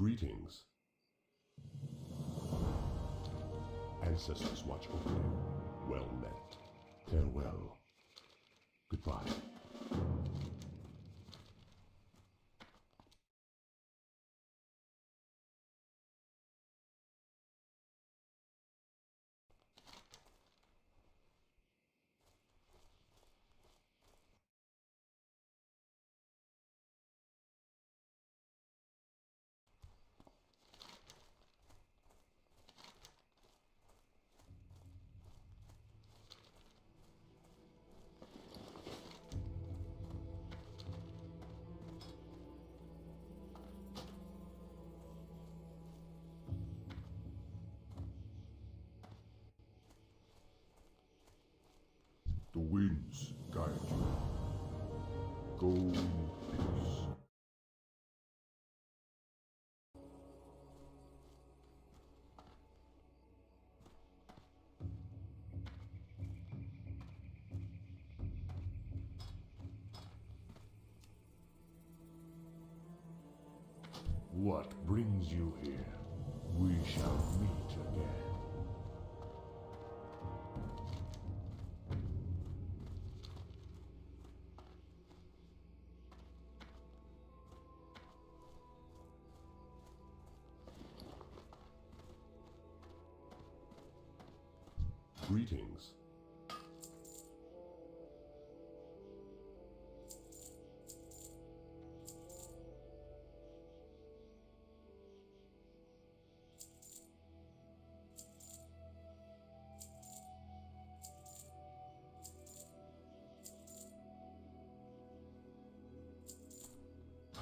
Greetings. Ancestors watch over you. Well met. Farewell. Goodbye. The winds guide you. Go in peace. What brings you here? We shall meet again. Greetings.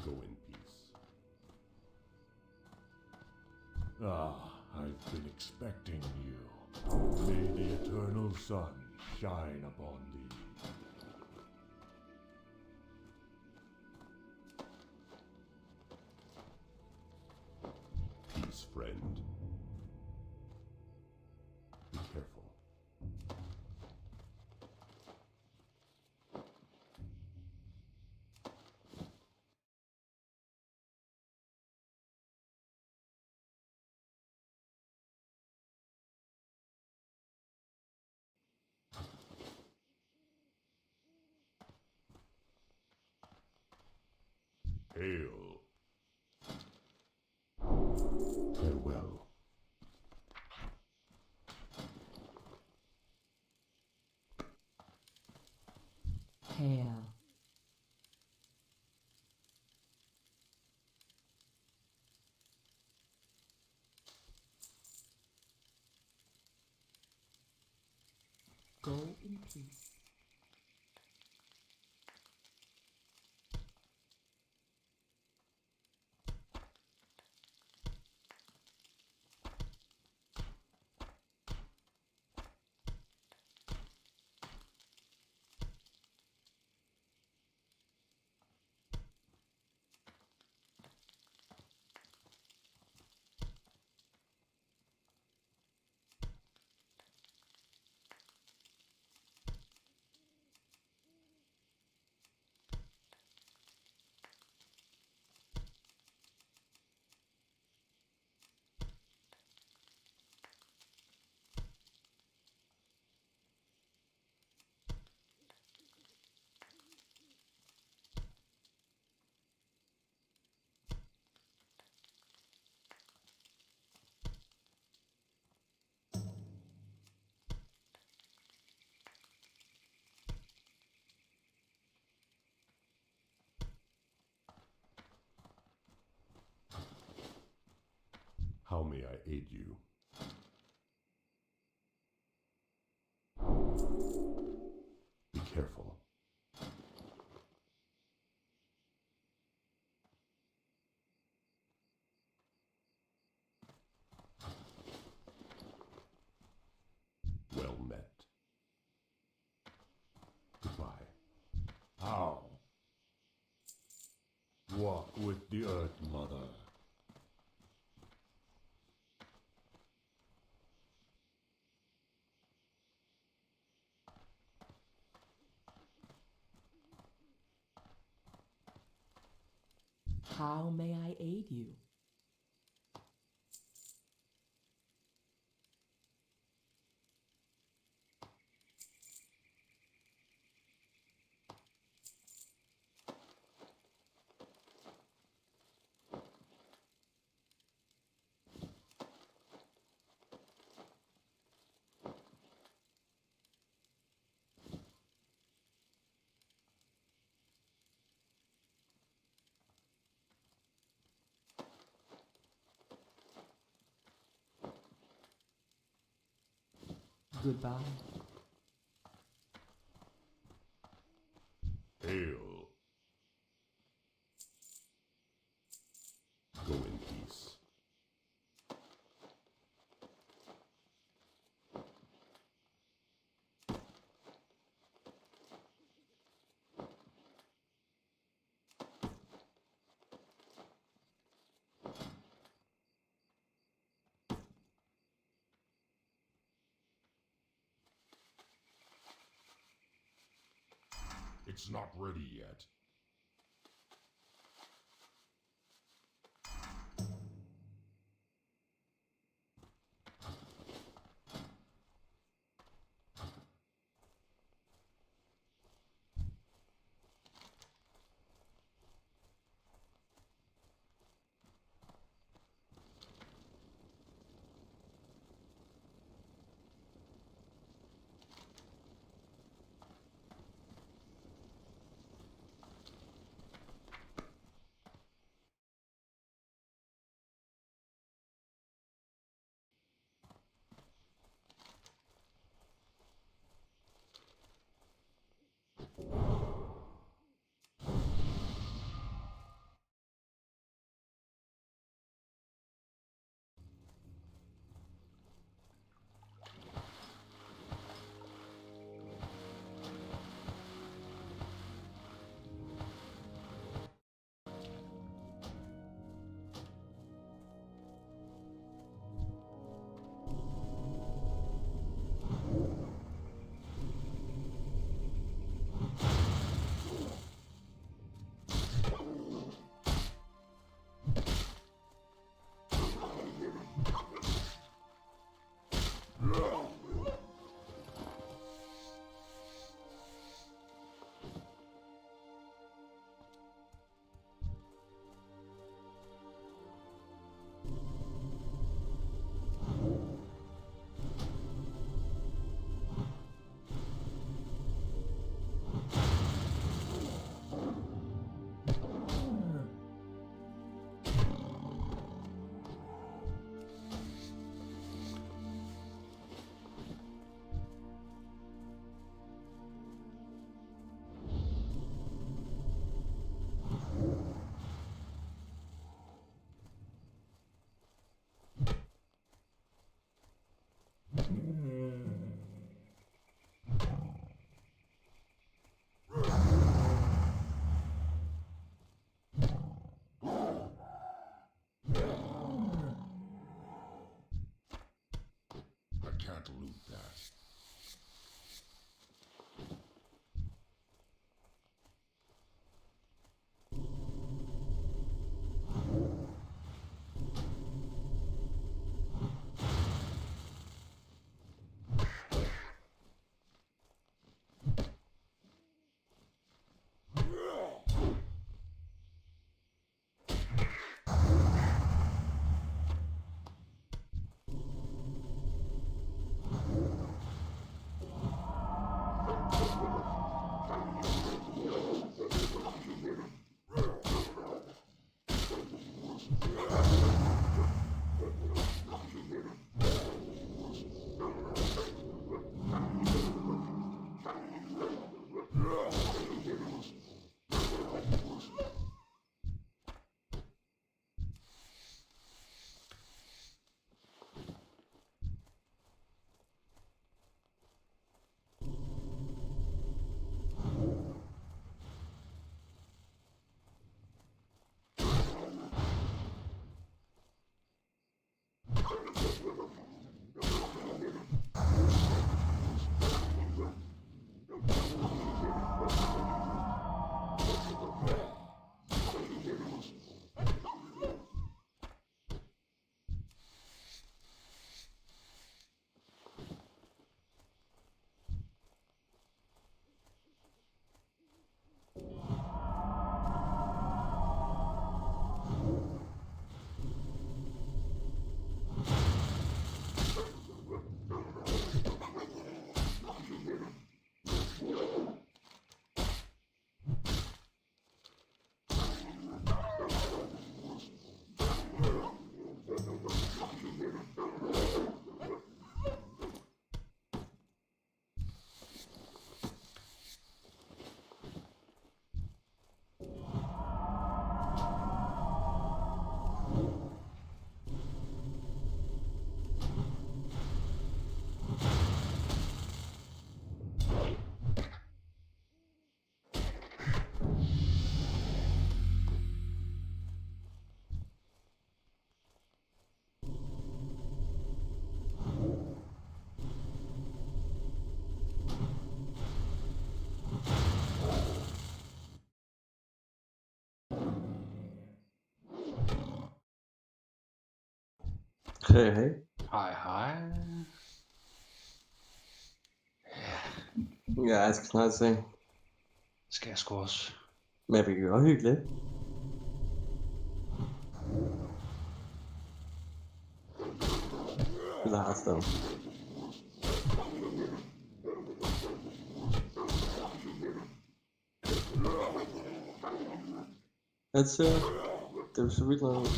Go in peace. Ah, I've been expecting you. May the eternal sun shine upon thee. Peace, friend. Be careful. Hail. Farewell. Hail. Go in peace. How may I aid you? Be careful. Well met. Goodbye. How? Walk with the Earth Mother. How may I aid you? Goodbye. Hail. Go in peace. It's not ready yet. I can't loot that. Hej, hej. Hej, hej. Ja, jeg skal snart se. Skal jeg sgu også. Men vi kan gøre hyggeligt. Eller Hearthstone. Altså, det er så vildt noget.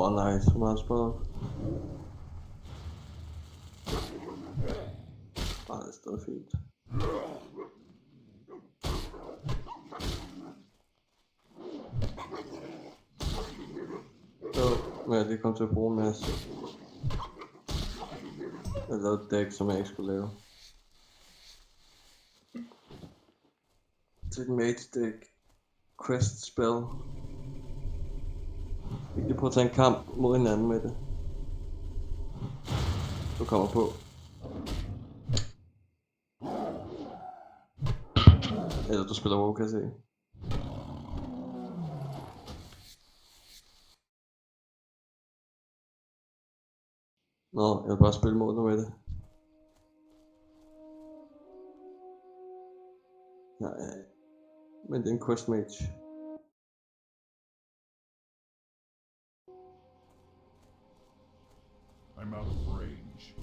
Nice, så meget spot. Det er stadig fint. Men jeg lige kom til at bruge en masse. Jeg lavede et dæk, som jeg ikke skulle lave. Det er et mage deck. Quest spell. Vi kan prøve at tage en kamp mod hinanden med det. Du kommer på. Eller du spiller WoW, kan jeg se. Nå, jeg vil bare spille mod dig med det. Nej, men det er en quest mage. I'm out of range.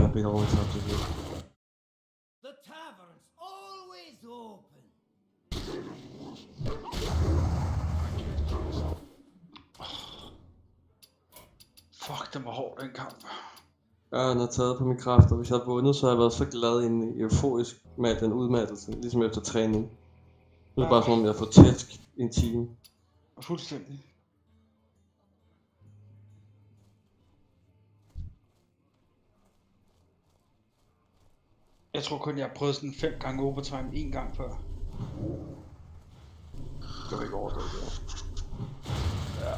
Jeg bliver over til det. The tavern's always open. Fuck, det var hård den kamp. Den har taget på min kræfter. Hvis jeg havde vundet, så havde jeg været så glad i euforisk med den udmattelse, ligesom efter træning. Nu er det bare som om jeg får tæsk i en time. Fuldstændig. Jeg tror kun, jeg har prøvet sådan 5 gange overtime 1 gang før. Det var ikke over det.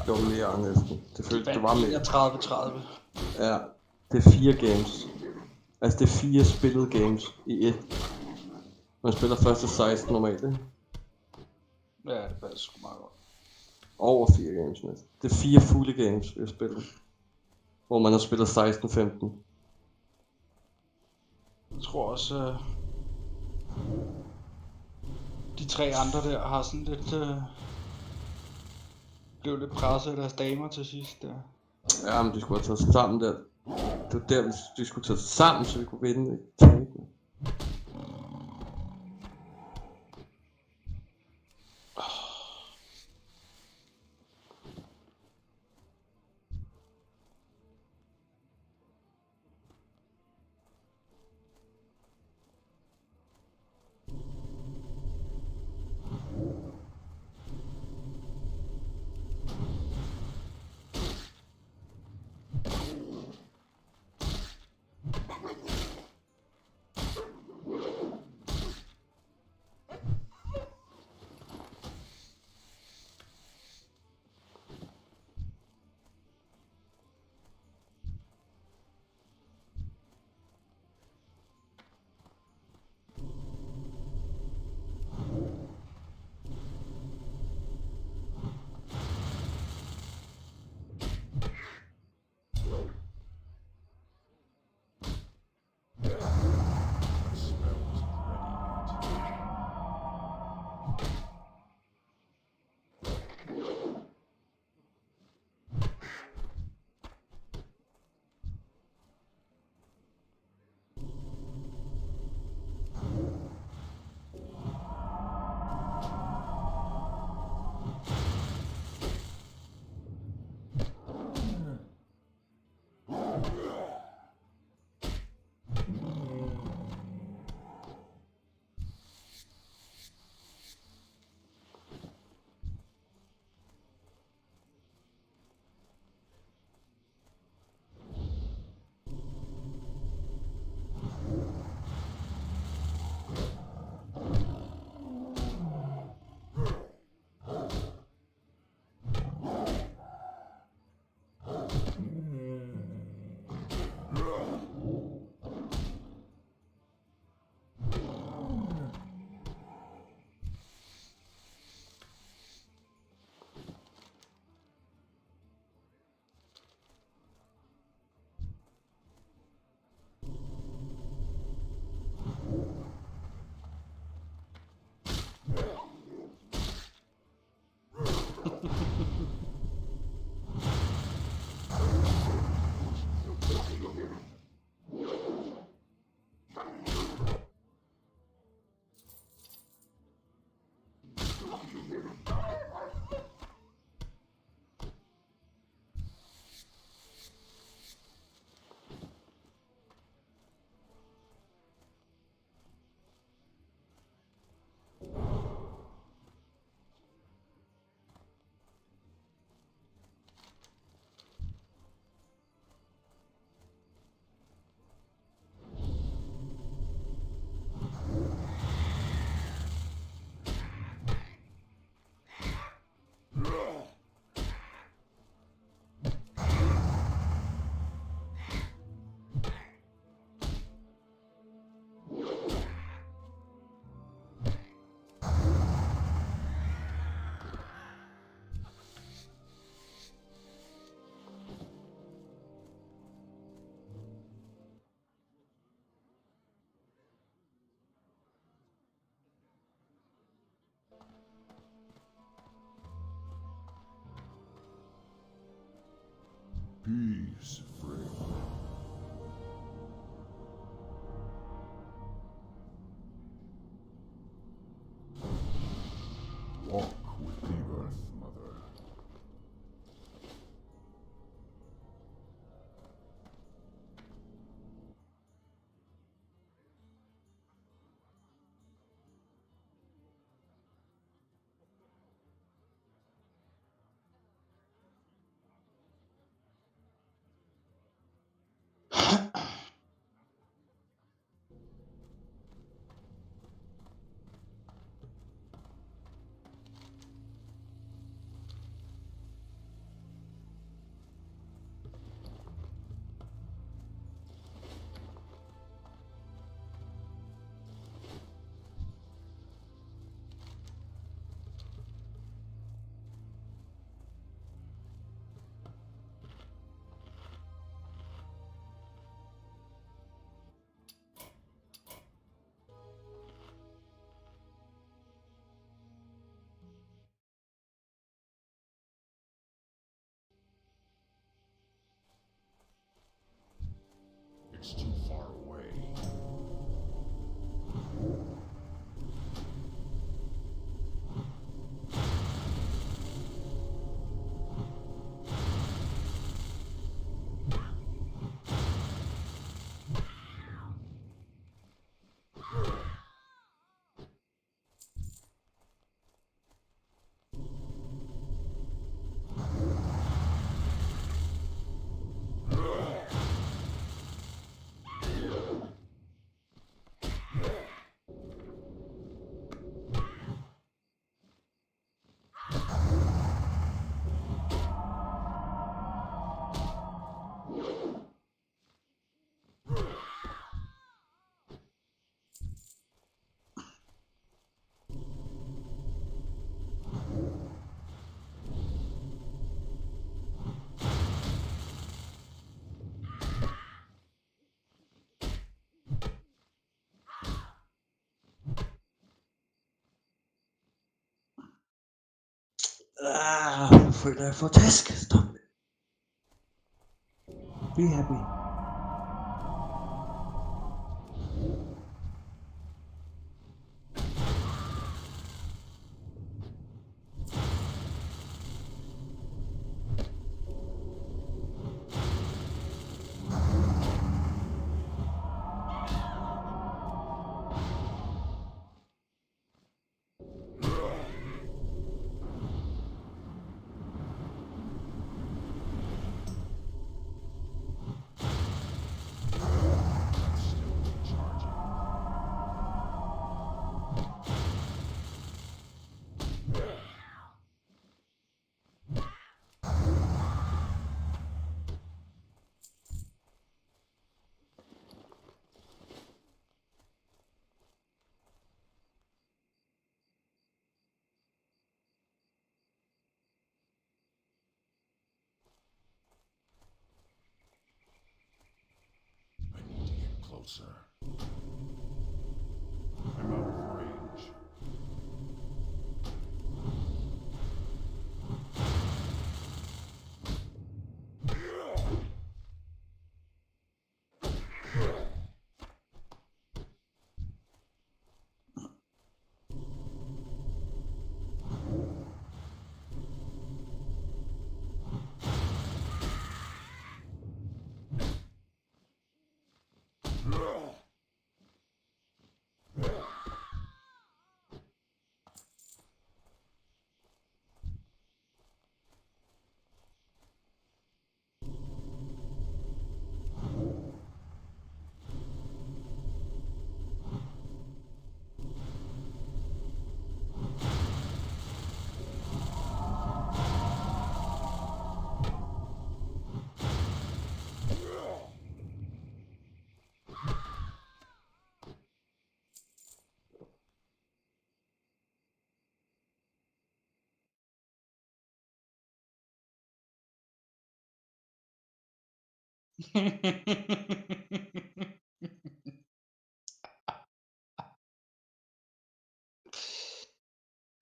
Det var mere næsten. Det følte, det var mere. 30-30. Ja, det er 4 games. Altså det er 4 spillede games i et. Man spiller først til 16 normalt, ikke? Ja, det passer sgu meget godt. Over 4 games næsten. Det er 4 fulde games, vi har spillet. Hvor man har spillet 16-15. Jeg tror også, de 3 andre der har sådan lidt, blev lidt presset af deres damer til sidst der. Ja, men de skulle have taget sig sammen der. Det var der, hvis de skulle tage sig sammen, så vi kunne vinde. Ikke? Peace, friend. Walk with the Earth Mother. It's too far away. Jeg føler, jeg får tæsk. Stop. Be happy. I need to get closer. I'm out of range.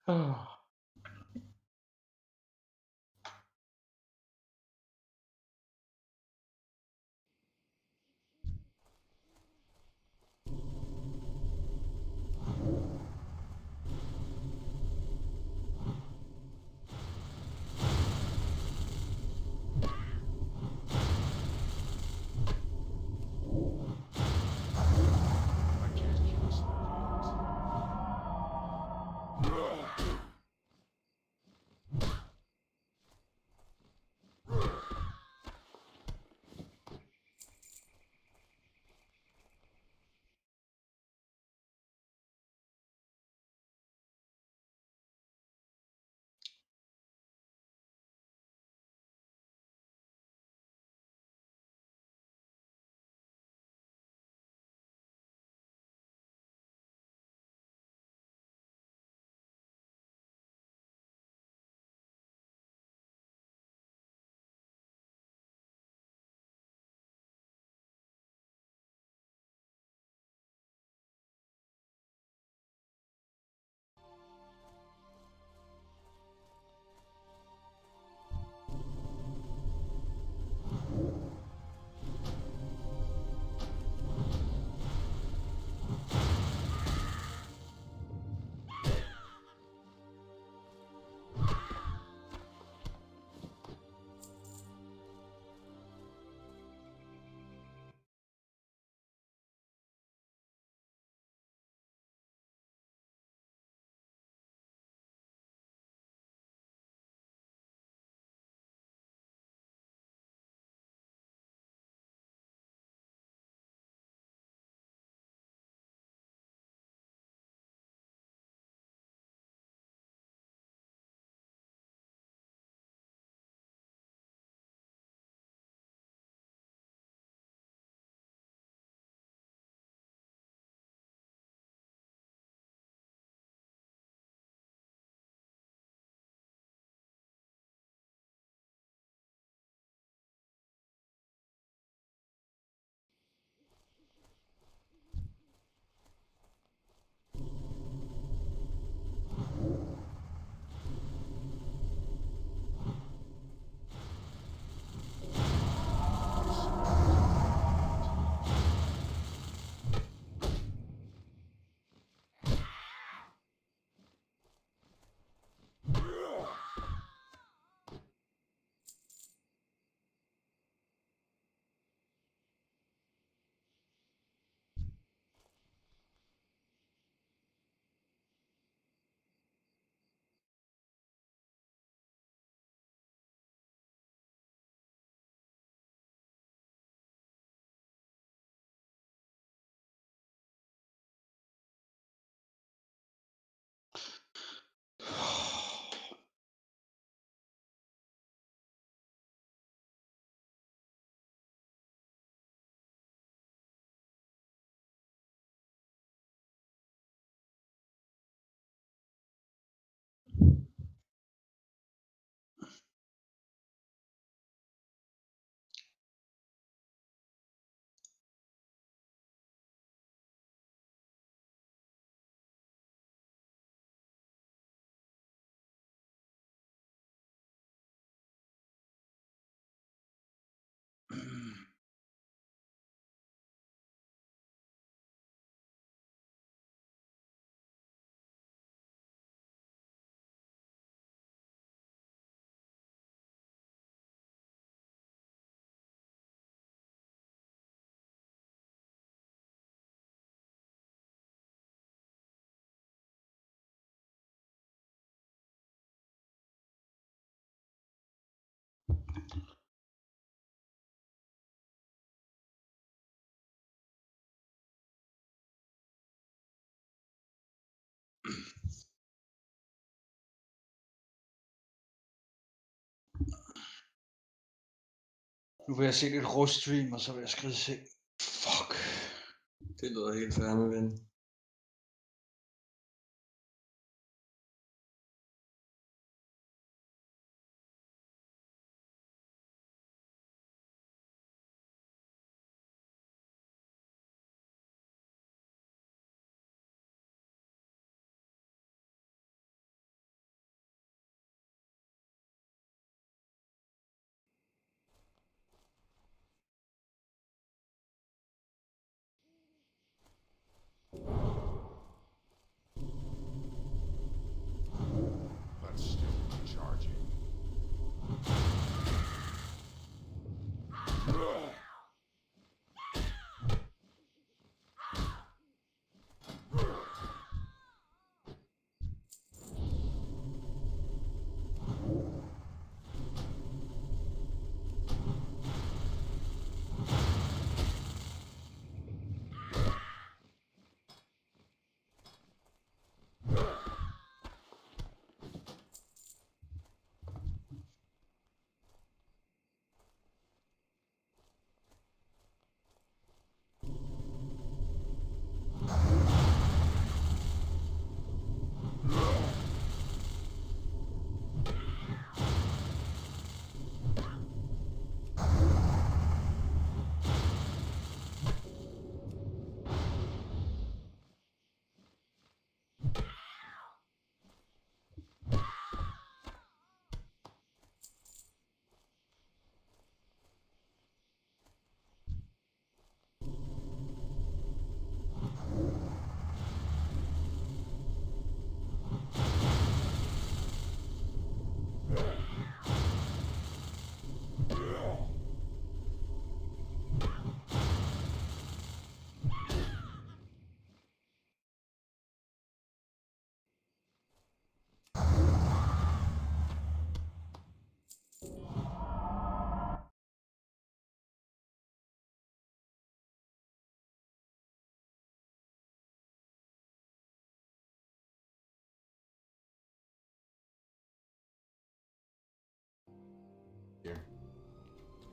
Oh. Nu vil jeg se lidt ruststream, og så vil jeg skride i seng. Fuck. Det lyder helt fair med ven. But still charging.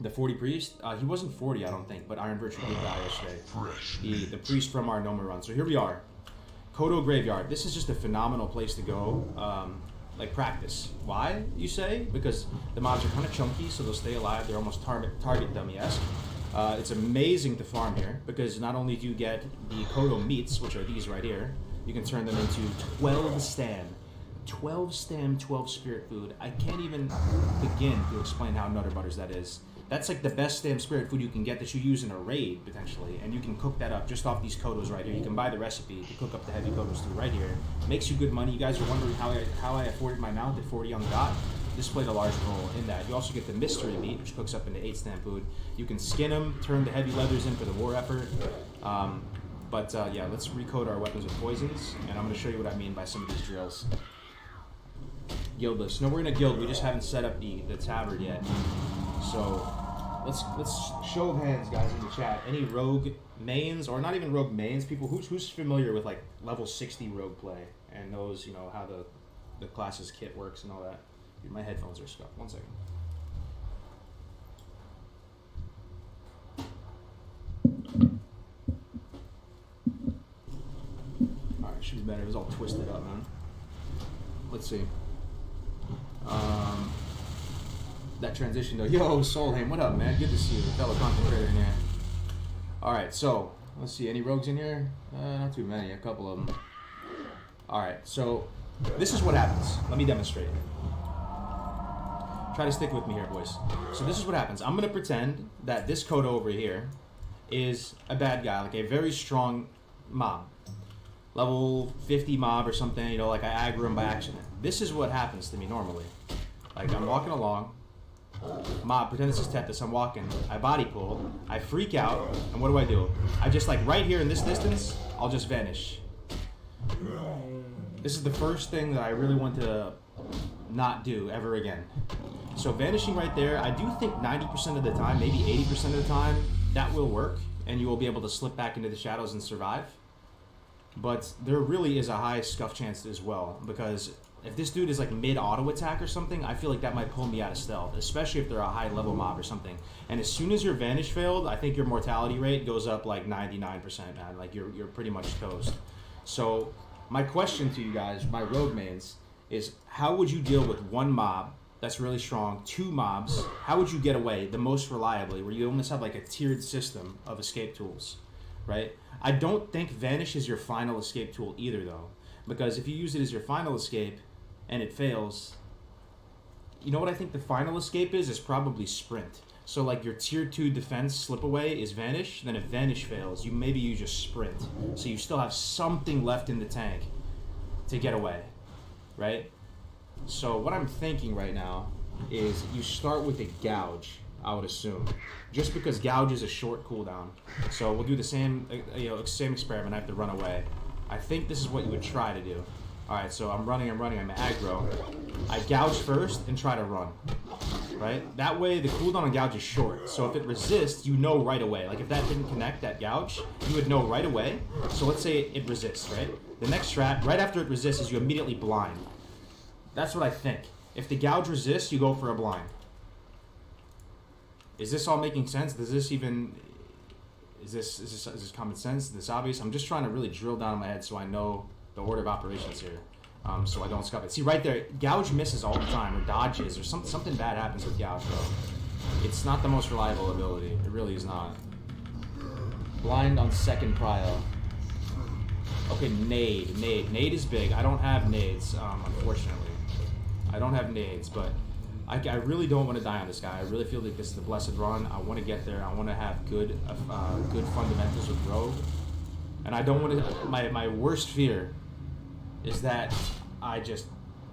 The 40 priest, he wasn't 40, I don't think, but Iron Virtue did die yesterday. The priest from our Noma run. So here we are, Kodo Graveyard. This is just a phenomenal place to go, like practice. Why, you say? Because the mobs are kind of chunky, so they'll stay alive. They're almost target dummy-esque. It's amazing to farm here, because not only do you get the Kodo meats, which are these right here, you can turn them into 12 stam. 12 stam, 12 spirit food. I can't even begin to explain how Nutter Butters that is. That's like the best stam spirit food you can get that you use in a raid, potentially. And you can cook that up just off these Kodos right here. You can buy the recipe to cook up the heavy Kodos through right here. Makes you good money. You guys are wondering how I afforded my mount at 40 on the dot. This played a large role in that. You also get the mystery meat, which cooks up into 8 stam food. You can skin them, turn the heavy leathers in for the war effort. Yeah, let's recode our weapons with poisons, and I'm going to show you what I mean by some of these drills. Guildless. No, we're in a guild. We just haven't set up the tavern yet. So let's show of hands, guys, in the chat. Any rogue mains, or not even rogue mains, people who's familiar with like level 60 rogue play and knows, you know, how the class's kit works and all that. Dude, my headphones are stuck. 1 second. Alright, should be better. It was all twisted up, man. Let's see. That transition though. Yo, Soulham, what up, man? Good to see you, fellow content creator in here. Alright, so let's see. Any rogues in here? Not too many. A couple of them. Alright, so this is what happens. Let me demonstrate. Try to stick with me here, boys. So this is what happens. I'm gonna pretend that this Kodo over here is a bad guy, like a very strong mob. Level 50 mob or something, you know, like I aggro him by accident. This is what happens to me normally. Like I'm walking along, mob, pretend this is Tethys, I'm walking, I body pull, I freak out, and what do? I just like right here in this distance, I'll just vanish. This is the first thing that I really want to not do ever again. So vanishing right there, I do think 90% of the time, maybe 80% of the time, that will work, and you will be able to slip back into the shadows and survive. But there really is a high scuff chance as well, because If this dude is like mid auto attack or something, I feel like that might pull me out of stealth, especially if they're a high level mob or something. And as soon as your vanish failed, I think your mortality rate goes up like 99%, man. Like you're pretty much toast. So my question to you guys, my rogue mains, is how would you deal with one mob that's really strong, 2 mobs? How would you get away the most reliably, where you almost have like a tiered system of escape tools, right? I don't think vanish is your final escape tool either, though, because if you use it as your final escape and it fails, you know what I think the final escape is probably sprint. So like your tier 2 defense slip away is vanish, then if vanish fails, maybe you just sprint. So you still have something left in the tank to get away, right? So what I'm thinking right now is you start with a gouge, I would assume, just because gouge is a short cooldown. So we'll do the same, same experiment. I have to run away. I think this is what you would try to do. All right, so I'm running, I'm aggro. I gouge first and try to run, right? That way the cooldown on gouge is short. So if it resists, you know right away. Like if that didn't connect, that gouge, you would know right away. So let's say it resists, right? The next strat, right after it resists, is you immediately blind. That's what I think. If the gouge resists, you go for a blind. Is this all making sense? Does this even... Is this common sense? Is this obvious? I'm just trying to really drill down in my head so I know the order of operations here. So I don't scuff it. See, right there, gouge misses all the time, or dodges, or something bad happens with gouge, bro. It's not the most reliable ability. It really is not. Blind on second prio. Okay, nade. Nade is big. I don't have nades, unfortunately. I don't have nades, but I really don't want to die on this guy. I really feel like this is the blessed run. I want to get there. I want to have good fundamentals with rogue. And I don't want to... My worst fear is that I just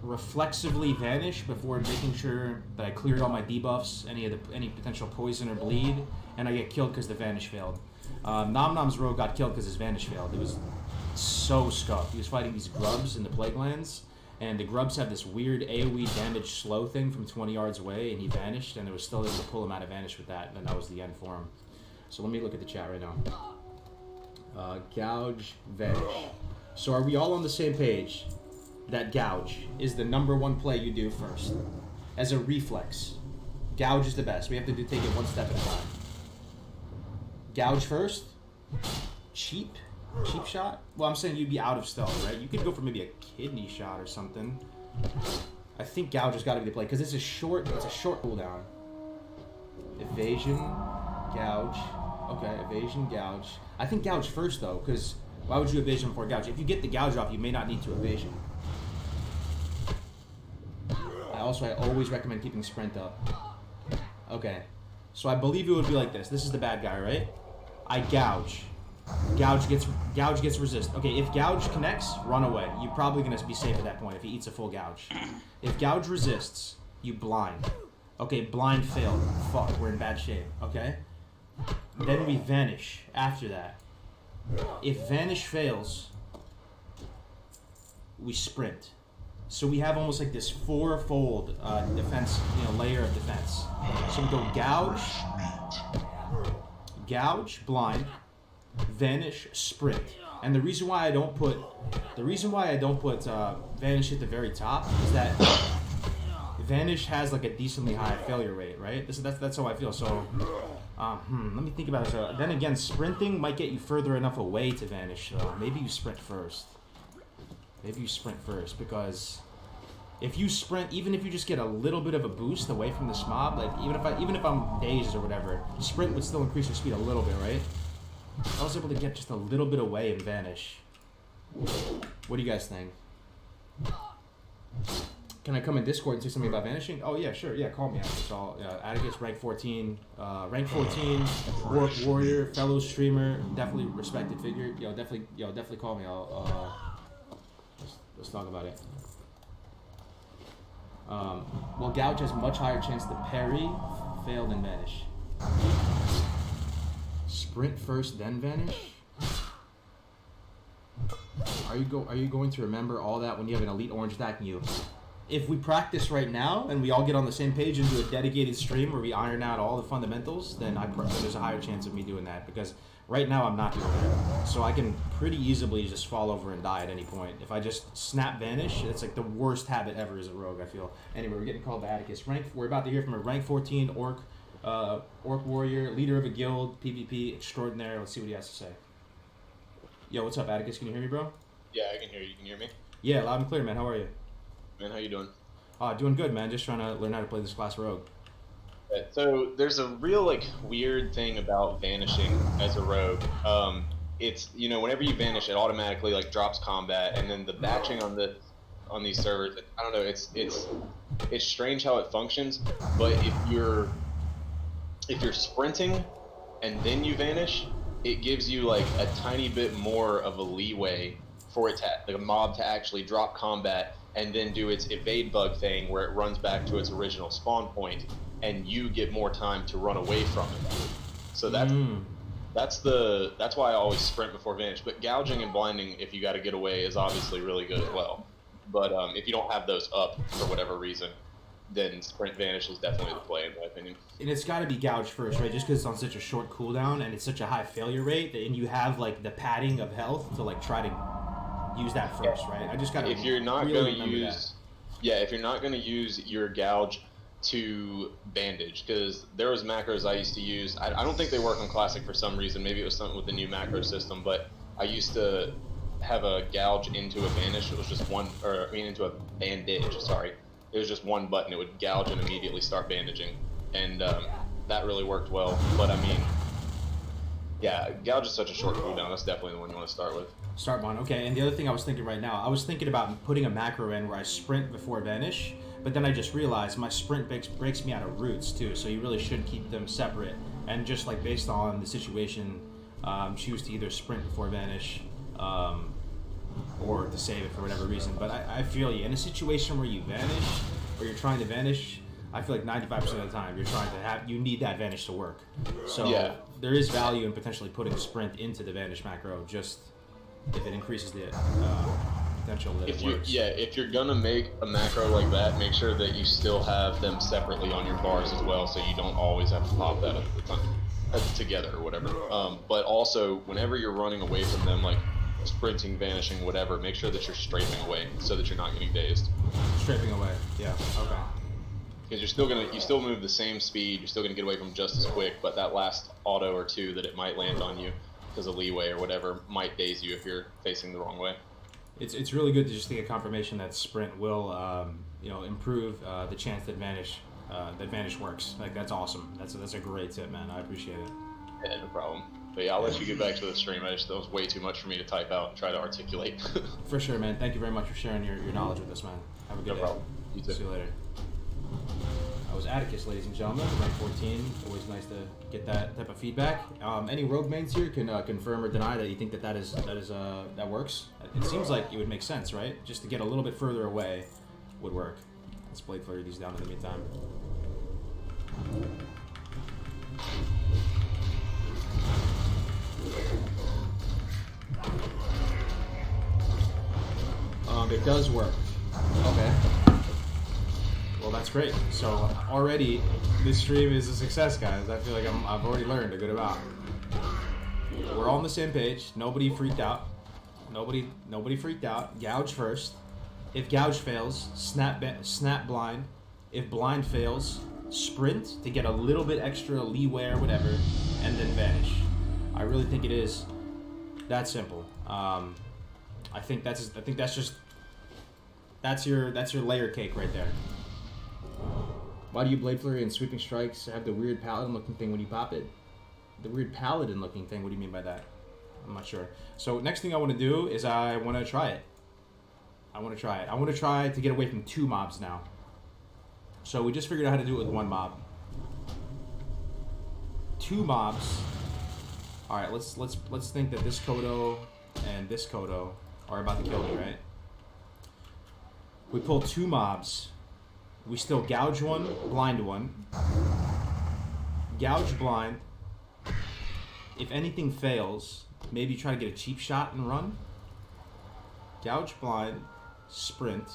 reflexively vanish before making sure that I cleared all my debuffs, any potential poison or bleed, and I get killed because the vanish failed. Nom Nom's rogue got killed because his vanish failed. It was so scuffed. He was fighting these grubs in the plague lands, and the grubs have this weird AoE damage slow thing from 20 yards away, and he vanished, and it was still able to pull him out of vanish with that, and that was the end for him. So let me look at the chat right now. Gouge, vanish. So are we all on the same page that gouge is the #1 play you do first? As a reflex, gouge is the best. We have to take it one step at a time. Gouge first? Cheap shot? Well, I'm saying you'd be out of stealth, right? You could go for maybe a kidney shot or something. I think gouge has got to be the play, because it's a short cooldown. Evasion, gouge. Okay, evasion, gouge. I think gouge first, though, because why would you evasion before gouge? If you get the gouge off, you may not need to evasion. I always recommend keeping sprint up. Okay, so I believe it would be like this. This is the bad guy, right? I gouge. Gouge gets resist. Okay, if gouge connects, run away. You're probably gonna be safe at that point if he eats a full gouge. If gouge resists, you blind. Okay, blind failed. Fuck, we're in bad shape. Okay. Then we vanish after that. If vanish fails, we sprint. So we have almost like this four-fold defense, layer of defense. So we go gouge, blind, vanish, sprint. And the reason why I don't put vanish at the very top is that vanish has like a decently high failure rate, right? That's how I feel. So let me think about it. So then again, sprinting might get you further enough away to vanish. So maybe you sprint first. Because if you sprint, even if you just get a little bit of a boost away from this mob, like even if I'm dazed or whatever, sprint would still increase your speed a little bit, right? I was able to get just a little bit away and vanish. What do you guys think? Can I come in Discord and say something about vanishing? Oh yeah, sure. Yeah, call me after. So Atticus, rank 14, Warp Warrior, fellow streamer, definitely respected figure. Definitely call me. Let's talk about it. Well, gouge has much higher chance to parry, fail, than vanish. Sprint first, then vanish? Are you going to remember all that when you have an elite orange attacking you? if we practice right now and we all get on the same page and do a dedicated stream where we iron out all the fundamentals, then there's a higher chance of me doing that, because right now I'm not doing that. So I can pretty easily just fall over and die at any point. If I just snap vanish, it's like the worst habit ever as a rogue, I feel. Anyway, we're getting called to Atticus. We're about to hear from a rank 14 orc warrior, leader of a guild, PvP extraordinaire. Let's see what he has to say. Yo, what's up, Atticus? Can you hear me, bro? Yeah, I can hear you. Can you hear me? Yeah, loud and clear, man. How are you? Man, how you doing? Doing good, man. Just trying to learn how to play this class rogue. So there's a real weird thing about vanishing as a rogue. It's whenever you vanish, it automatically drops combat, and then the batching on these servers, I don't know. It's strange how it functions. But if you're sprinting and then you vanish, it gives you a tiny bit more of a leeway for it to a mob to actually drop combat and then do its evade bug thing where it runs back to its original spawn point, and you get more time to run away from it. So that's why I always sprint before vanish. But gouging and blinding, if you got to get away, is obviously really good as well. But if you don't have those up for whatever reason, then sprint vanish is definitely the play, in my opinion. And it's got to be gouged first, right? Just because it's on such a short cooldown and it's such a high failure rate, and you have the padding of health to try to use that first, right? I just got to. If you're not going to use, if you're not going to use your gouge to bandage, because there was macros I used to use. I don't think they work on classic for some reason. Maybe it was something with the new macro system, but I used to have a gouge into a vanish. It was just into a bandage. Sorry. It was just one button. It would gouge and immediately start bandaging, and that really worked well. But I mean, yeah, gouge is such a short cooldown. That's definitely the one you want to start with. Start on. Okay, and the other thing I was thinking right now, I was thinking about putting a macro in where I sprint before vanish, but then I just realized my sprint breaks me out of roots too. So you really should keep them separate, and just based on the situation, choose to either sprint before vanish. Or to save it for whatever reason. But I feel you. In a situation where you vanish, or you're trying to vanish, I feel 95% of the time you need that vanish to work. So yeah, there is value in potentially putting sprint into the vanish macro, just if it increases the potential that it works. Yeah, if you're gonna make a macro like that, make sure that you still have them separately on your bars as well, so you don't always have to pop that together or whatever. But also, whenever you're running away from them, sprinting, vanishing, whatever, make sure that you're strafing away so that you're not getting dazed. Strafing away, yeah, okay. Because you still move the same speed, you're still gonna get away from just as quick, but that last auto or two that it might land on you because of leeway or whatever might daze you if you're facing the wrong way. It's really good to just get confirmation that sprint will improve the chance that vanish works. That's awesome. That's a great tip, man. I appreciate it. Yeah, no problem. But yeah, I'll let you get back to the stream. That was way too much for me to type out and try to articulate. For sure, man. Thank you very much for sharing your knowledge with us, man. Have a good day. No problem. You too. See you later. I was Atticus, ladies and gentlemen, rank 14. Always nice to get that type of feedback. Any rogue mains here can confirm or deny that you think that works. It seems like it would make sense, right? Just to get a little bit further away would work. Let's blade flare these down in the meantime. It does work. Okay. Well, that's great. So already, this stream is a success, guys. I feel like I've already learned a good amount. We're all on the same page. Nobody freaked out. Nobody freaked out. Gouge first. If gouge fails, snap blind. If blind fails, sprint to get a little bit extra leeway or whatever, and then vanish. I really think it is that simple. I think that's your layer cake right there. Why do you blade flurry and sweeping strikes have the weird paladin looking thing when you pop it? The weird paladin looking thing. What do you mean by that? I'm not sure. So next thing I want to do is I want to try it. I want to try to get away from 2 mobs now. So we just figured out how to do it with 1 mob. 2 mobs. All right, let's think that this Kodo and this Kodo are about to kill me, right? We pull 2 mobs. We still gouge 1, blind 1. Gouge blind. If anything fails, maybe try to get a cheap shot and run. Gouge blind, sprint.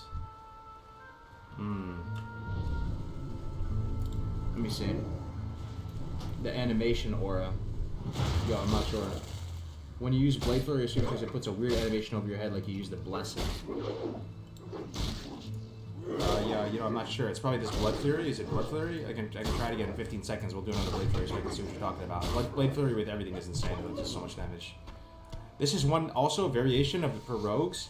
Let me see. The animation aura. Yo, I'm not sure. When you use Blade Flurry or Supercharge, it puts a weird animation over your head like you use the Blessing. Yeah, you know, I'm not sure. It's probably this Blood Flurry. Is it Blood Flurry? I can try it again in 15 seconds. We'll do another Blade Flurry so I can see what you're talking about. Blade Flurry with everything is insane. It does so much damage. This is one also variation of for rogues.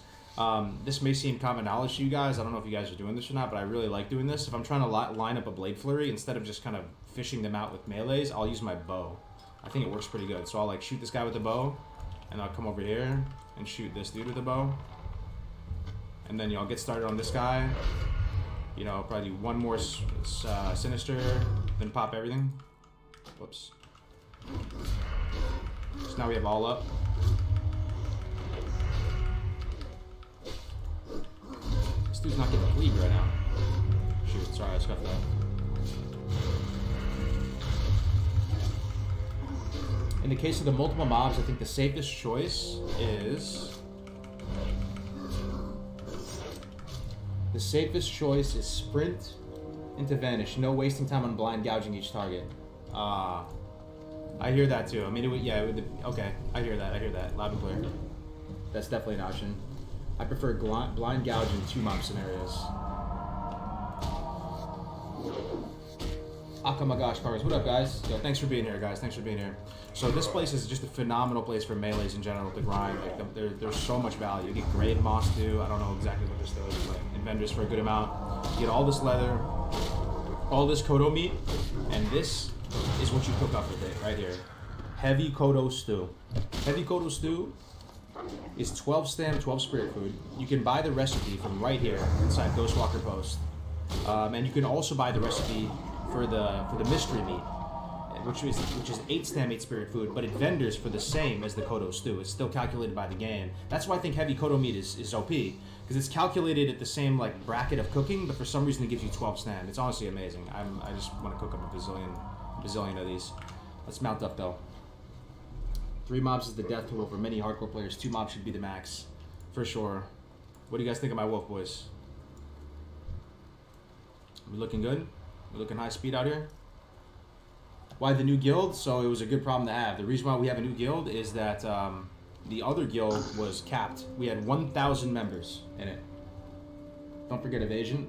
This may seem common knowledge to you guys. I don't know if you guys are doing this or not, but I really like doing this. If I'm trying to line up a Blade Flurry, instead of just kind of fishing them out with melees, I'll use my bow. I think it works pretty good. So I'll like shoot this guy with the bow, and I'll come over here and shoot this dude with the bow. And then, you know, I'll get started on this guy. You know, probably do one more Sinister, then pop everything. Whoops. So now we have all up. This dude's not getting a bleed right now. Shoot, sorry, I scuffed that. In the case of the multiple mobs, I think the safest choice is... The safest choice is sprint into vanish. No wasting time on blind gouging each target. I hear that too. I mean, okay. I hear that. Loud and clear. That's definitely an option. I prefer blind gouge in 2 mob scenarios. Oh my gosh, Carlos. What up, guys? Yo, thanks for being here, guys. Thanks for being here. So this place is just a phenomenal place for melees in general to grind. Like, there's so much value. You get grave moss too. I don't know exactly what this does. Like, Invenders for a good amount. You get all this leather, all this Kodo meat, and this is what you cook up with it right here. Heavy Kodo stew. Heavy Kodo stew is 12 stam, 12 spirit food. You can buy the recipe from right here inside Ghostwalker Post, and you can also buy the recipe for the mystery meat, which is 8 stam, 8 spirit food, but it vendors for the same as the Kodo stew. It's still calculated by the game. That's why I think heavy Kodo meat is OP, because it's calculated at the same like bracket of cooking, but for some reason it gives you 12 stam. It's honestly amazing. I just want to cook up a bazillion of these. Let's mount up though. 3 mobs is the death tool for many hardcore players. 2 mobs should be the max, for sure. What do you guys think of my wolf boys? We looking good? We looking high speed out here? Why the new guild? So it was a good problem to have. The reason why we have a new guild is that the other guild was capped. We had 1,000 members in it. Don't forget evasion.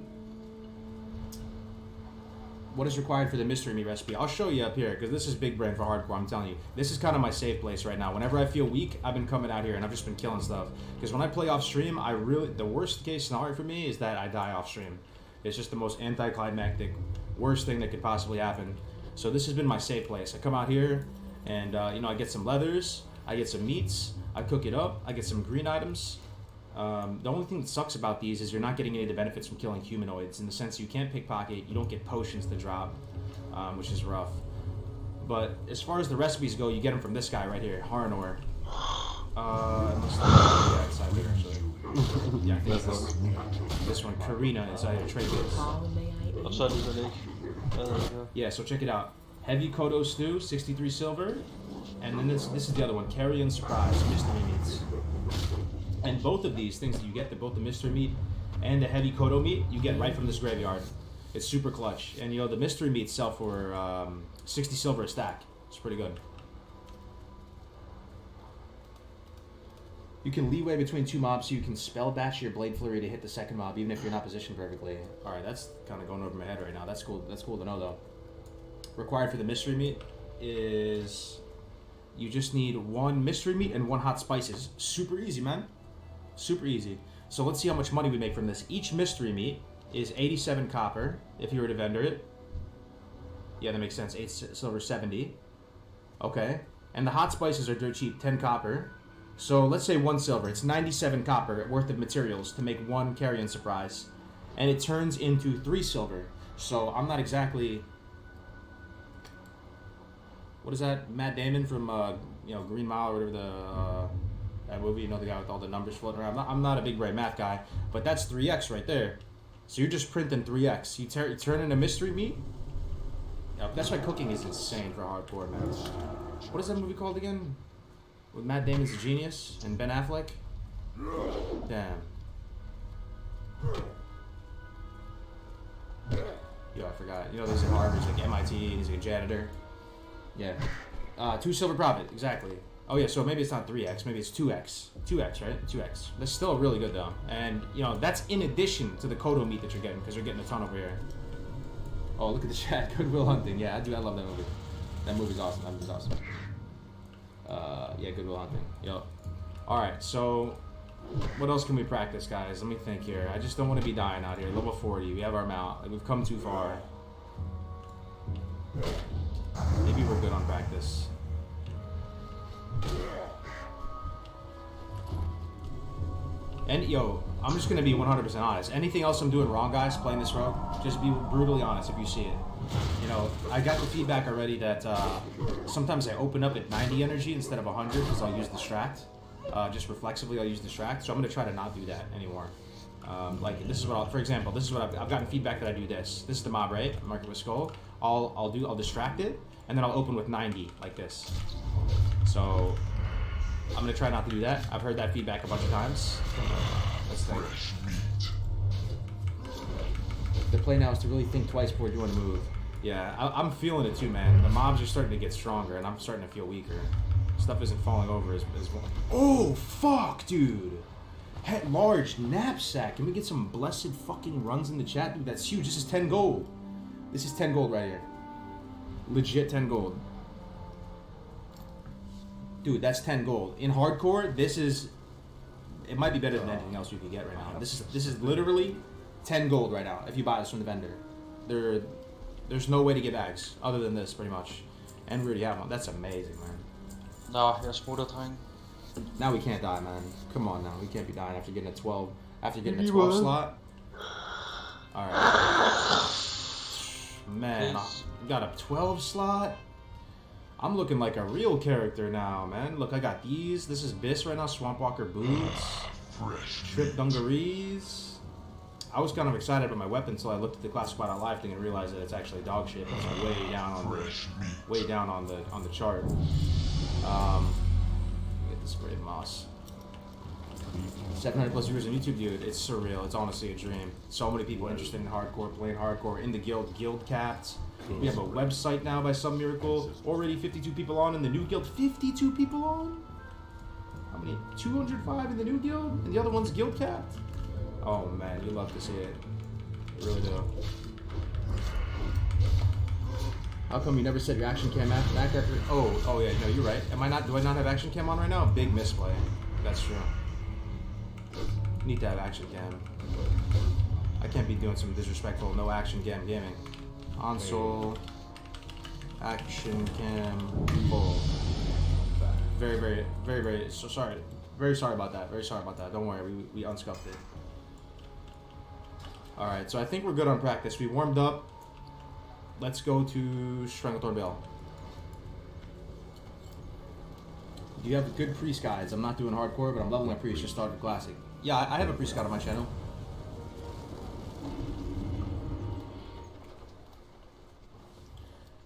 What is required for the mystery meat recipe? I'll show you up here, because this is big brain for hardcore, I'm telling you. This is kind of my safe place right now. Whenever I feel weak, I've been coming out here and I've just been killing stuff. Because when I play off stream, the worst case scenario for me is that I die off stream. It's just the most anticlimactic, worst thing that could possibly happen. So this has been my safe place. I come out here and, you know, I get some leathers, I get some meats, I cook it up, I get some green items. The only thing that sucks about these is you're not getting any of the benefits from killing humanoids, in the sense you can't pickpocket, you don't get potions to drop, which is rough. But as far as the recipes go, you get them from this guy right here, Harnor. Inside there actually. Yeah, I think it's this one, Karina, inside of trade base. Yeah, so check it out. Heavy Kodo stew, 63 silver, and then this is the other one, Carrion Surprise, mystery meats. And both of these things that you get, both the mystery meat and the heavy Kodo meat, you get right from this graveyard. It's super clutch. And you know, the mystery meats sell for 60 silver a stack. It's pretty good. You can leeway between 2 mobs, so you can spell batch your Blade Flurry to hit the second mob, even if you're not positioned perfectly. Alright, that's kind of going over my head right now. That's cool. That's cool to know, though. Required for the mystery meat is... You just need 1 mystery meat and 1 hot spices. Super easy, man. Super easy. So let's see how much money we make from this. Each mystery meat is 87 copper, if you were to vendor it. Yeah, that makes sense. 8 silver, 70. Okay. And the hot spices are dirt cheap, 10 copper. So let's say 1 silver. It's 97 copper worth of materials to make 1 Carrion Surprise. And it turns into 3 silver. So I'm not exactly... What is that? Matt Damon from Green Mile or whatever that movie. You know, the guy with all the numbers floating around. I'm not a big brain math guy, but that's 3x right there. So you're just printing 3x. You turn into mystery meat. Yeah, that's why cooking is insane for hardcore, man. What is that movie called again? With Matt Damon's a genius and Ben Affleck. Damn. Yo, I forgot. You know, there's a Harvard, he's like MIT, and he's like a janitor. Yeah. 2 silver profit, exactly. Oh yeah, so maybe it's not 3x, maybe it's 2x. 2x, right? 2x. That's still really good though. And, you know, that's in addition to the Kodo meat that you're getting, because you're getting a ton over here. Oh, look at the chat. Good Will Hunting. Yeah, I love that movie. That movie's awesome. That movie's awesome. Yeah, Good Will Hunting. Yo. Alright, so what else can we practice, guys? Let me think here. I just don't want to be dying out here. Level 40. We have our mount. Like, we've come too far. Maybe we're good on practice. And yo, I'm just gonna be 100% honest. Anything else I'm doing wrong, guys, playing this rogue, just be brutally honest if you see it. You know, I got the feedback already that sometimes I open up at 90 energy instead of 100 because I'll use distract. Just reflexively, I'll use distract. So I'm gonna try to not do that anymore. Like this is what, for example, this is what I've gotten feedback that I do this. This is the mob, right? Mark it with skull. I'll distract it, and then I'll open with 90 like this. So I'm gonna try not to do that. I've heard that feedback a bunch of times. Let's think. The play now is to really think twice before doing a move. Yeah, I'm feeling it too, man. The mobs are starting to get stronger, and I'm starting to feel weaker. Stuff isn't falling over as well. Oh, fuck, dude. Large knapsack. Can we get some blessed fucking runs in the chat? Dude, that's huge. This is 10 gold. This is 10 gold right here. Legit 10 gold. Dude, that's 10 gold. In hardcore, this is... It might be better than anything else you could get right now. This is literally 10 gold right now if you buy this from the vendor. There's no way to get bags other than this, pretty much. And we already have one. That's amazing, man. Nå, jeg smutter, dreng. Now we can't die, man. Come on now. We can't be dying after getting a 12. After getting a 12 slot. Alright. Man, we got a 12 slot. I'm looking like a real character now, man. Look, I got these. This is Biss right now. Swampwalker boots. Trip dungarees. I was kind of excited about my weapon until I looked at the class squad on live thing and realized that it's actually dog shit. It's way down on the chart. Get this great moss. 700 plus viewers on YouTube, dude. It's surreal. It's honestly a dream. So many people interested in hardcore, playing hardcore, in the guild capped. We have a website now by some miracle. Already 52 people on in the new guild. 52 people on? How many? 205 in the new guild? And the other one's guild capped? Oh man, you love to see it. You really do. How come you never set your action cam back after? Oh yeah, no, you're right. Do I not have action cam on right now? Big misplay. That's true. Need to have action cam. I can't be doing some disrespectful no action cam gaming. Console, action cam, full. Very so sorry. Very sorry about that. Very sorry about that. Don't worry, we unscuffed it. Alright, so I think we're good on practice. We warmed up. Let's go to Stranglethorn Bell. You have good priest guides. I'm not doing hardcore, but I'm leveling a priest. Just started classic. Yeah, I have a priest guide on my channel.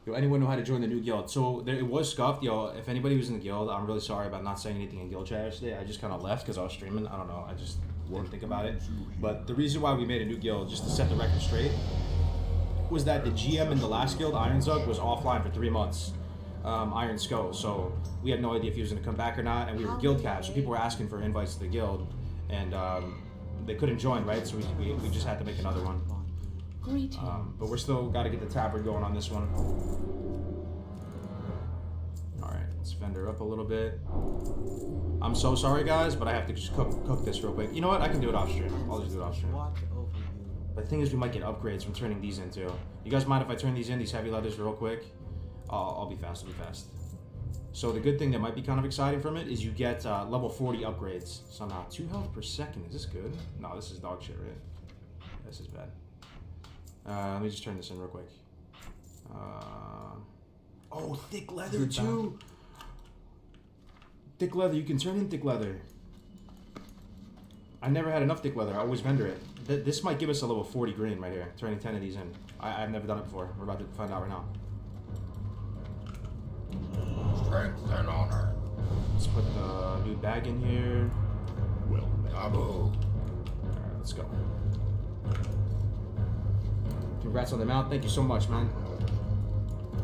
Yo, anyone know how to join the new guild? So it was scuffed. Yo, if anybody was in the guild, I'm really sorry about not saying anything in guild chat yesterday. I just kind of left because I was streaming. I don't know. I just didn't think about it. But the reason why we made a new guild, just to set the record straight, was that the GM in the last guild, Iron Zug, was offline for 3 months. Iron Skull. So we had no idea if he was going to come back or not, and we were guild capped. So people were asking for invites to the guild, and they couldn't join, right? So we just had to make another one. But we're still got to get the tavern going on this one. Alright, let's fend her up a little bit. I'm so sorry, guys, but I have to just cook this real quick. You know what? I can do it off stream. I'll just do it off stream. But the thing is, we might get upgrades from turning these in, too. You guys mind if I turn these in, these heavy leathers, real quick? I'll be fast. I'll be fast. So the good thing that might be kind of exciting from it is you get level 40 upgrades somehow. 2 health per second. Is this good? No, this is dog shit, right? This is bad. Let me just turn this in real quick. Oh, thick leather too. Thick leather. You can turn in thick leather. I never had enough thick leather. I always vendor it. This might give us a level 40 green right here. Turning 10 of these in. I've never done it before. We're about to find out right now. Strength and honor. Let's put the new bag in here. Well, Abu. Alright, let's go. Can Congrats on the mount. Thank you so much, man.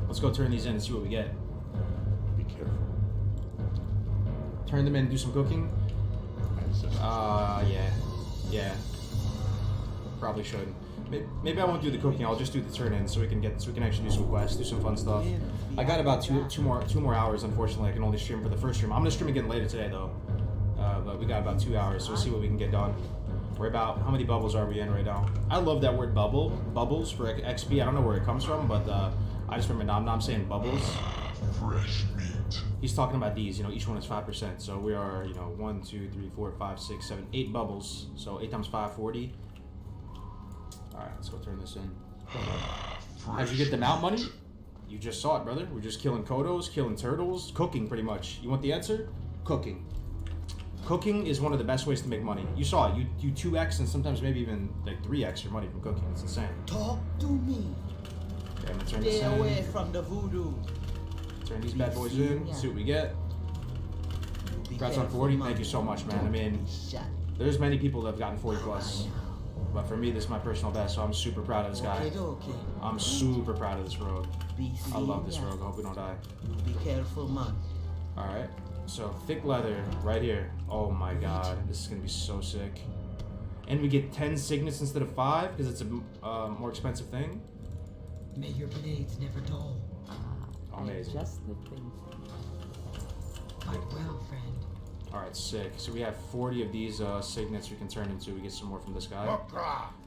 Let's go turn these in and see what we get. Be careful. Turn them in and do some cooking. Yeah. Probably should. Maybe I won't do the cooking. I'll just do the turn in so we can actually do some quests, do some fun stuff. I got about two more hours. Unfortunately, I can only stream for the first stream. I'm gonna stream again later today though. But we got about 2 hours, so we'll see what we can get done. We're about, how many bubbles are we in right now? I love that word bubbles for XP. I don't know where it comes from, but I just remember Nom saying bubbles. Fresh meat. He's talking about these, each one is 5%. So we are, 1, 2, 3, 4, 5, 6, 7, 8 bubbles. So 8 times 5, 40. Alright, let's go turn this in. How'd you get the mount money? You just saw it, brother. We're just killing kodos, killing turtles, cooking pretty much. You want the answer? Cooking. Cooking is one of the best ways to make money. You saw it. You 2x and sometimes maybe even like 3x your money from cooking. It's insane. Talk to me. Okay, I'm gonna turn this Stay away in. from the voodoo. Turn these bad boys in. See what we get. Congrats on 40. Thank you so much, man. I mean, there's many people that have gotten 40 plus. But for me, this is my personal best, so I'm super proud of this guy. Okay. I'm super proud of this rogue. I love this rogue. I hope we don't die. Be careful, man. Alright, so thick leather right here. Oh my god, this is gonna be so sick. And we get 10 signets instead of 5 because it's a more expensive thing. May your blades never dull. Amazing. Just the thing. Fight well, friend. Alright, sick. So we have 40 of these signets we can turn into. We get some more from this guy.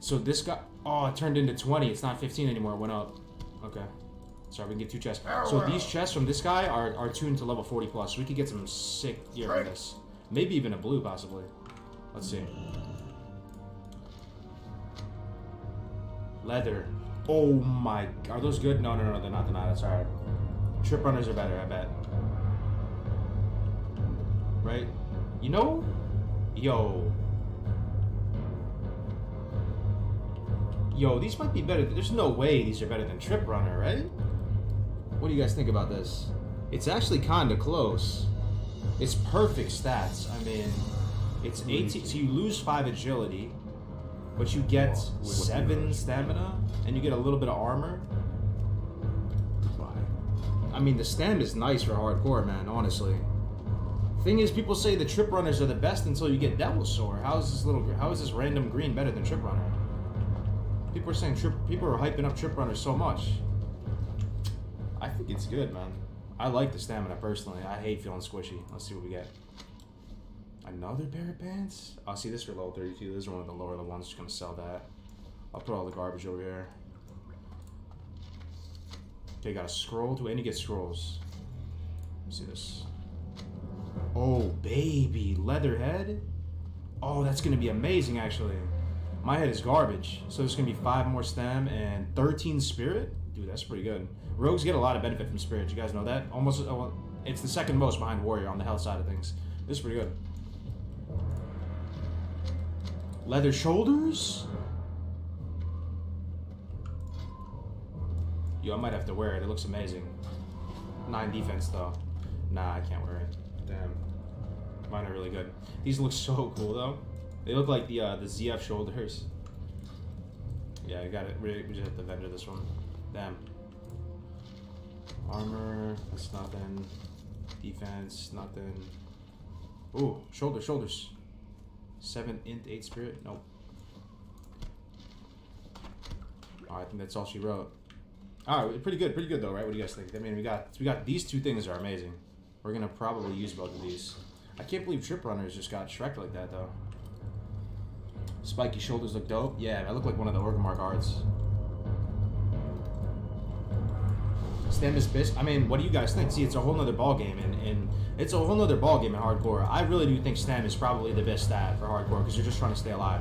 So this guy, oh, it turned into 20. It's not 15 anymore. It went up. Okay. Sorry, we can get 2 chests. So these chests from this guy are tuned to level 40 plus. So we could get some sick gear from this. Maybe even a blue, possibly. Let's see. Leather. Oh my, are those good? No, they're not. That's alright. Trip runners are better, I bet. Right? Yo, these might be better. There's no way these are better than Trip Runner, right? What do you guys think about this? It's actually kind of close. It's perfect stats. I mean, it's 18, so you lose 5 agility, but you get 7 stamina, and you get a little bit of armor. I mean, the stam is nice for hardcore, man, honestly. Thing is, people say the Trip Runners are the best until you get Devil's Sword. How is this random green better than Trip Runner? People are saying people are hyping up Trip Runners so much. I think it's good, man. I like the stamina personally. I hate feeling squishy. Let's see what we get. Another pair of pants? Oh, see, this for level 32. This is one of the lower level ones. Just gonna sell that. I'll put all the garbage over here. Okay, got a scroll. Do any get scrolls? Let me see this. Oh, baby. Leather head? Oh, that's gonna be amazing, actually. My head is garbage. So there's gonna be 5 more stem and 13 spirit? Dude, that's pretty good. Rogues get a lot of benefit from spirit. You guys know that? Almost, it's the second most behind warrior on the health side of things. This is pretty good. Leather shoulders? Yo, I might have to wear it. It looks amazing. 9 defense, though. Nah, I can't wear it. Damn. Mine are really good. These look so cool, though. They look like the ZF shoulders. Yeah, I got it. We just have to vendor this one. Damn. Armor, that's nothing. Defense, nothing. Ooh, shoulders. 7 int, 8 spirit. Nope. I think that's all she wrote. Alright, pretty good though, right? What do you guys think? I mean, we got these 2 things are amazing. We're gonna probably use both of these. I can't believe Trip Runners just got Shrek like that though. Spiky shoulders look dope. Yeah, I look like one of the Orgrimmar guards. Stem is best. I mean, what do you guys think? See, it's a whole nother ball game, and it's a whole nother ball game in hardcore. I really do think stem is probably the best stat for hardcore because you're just trying to stay alive.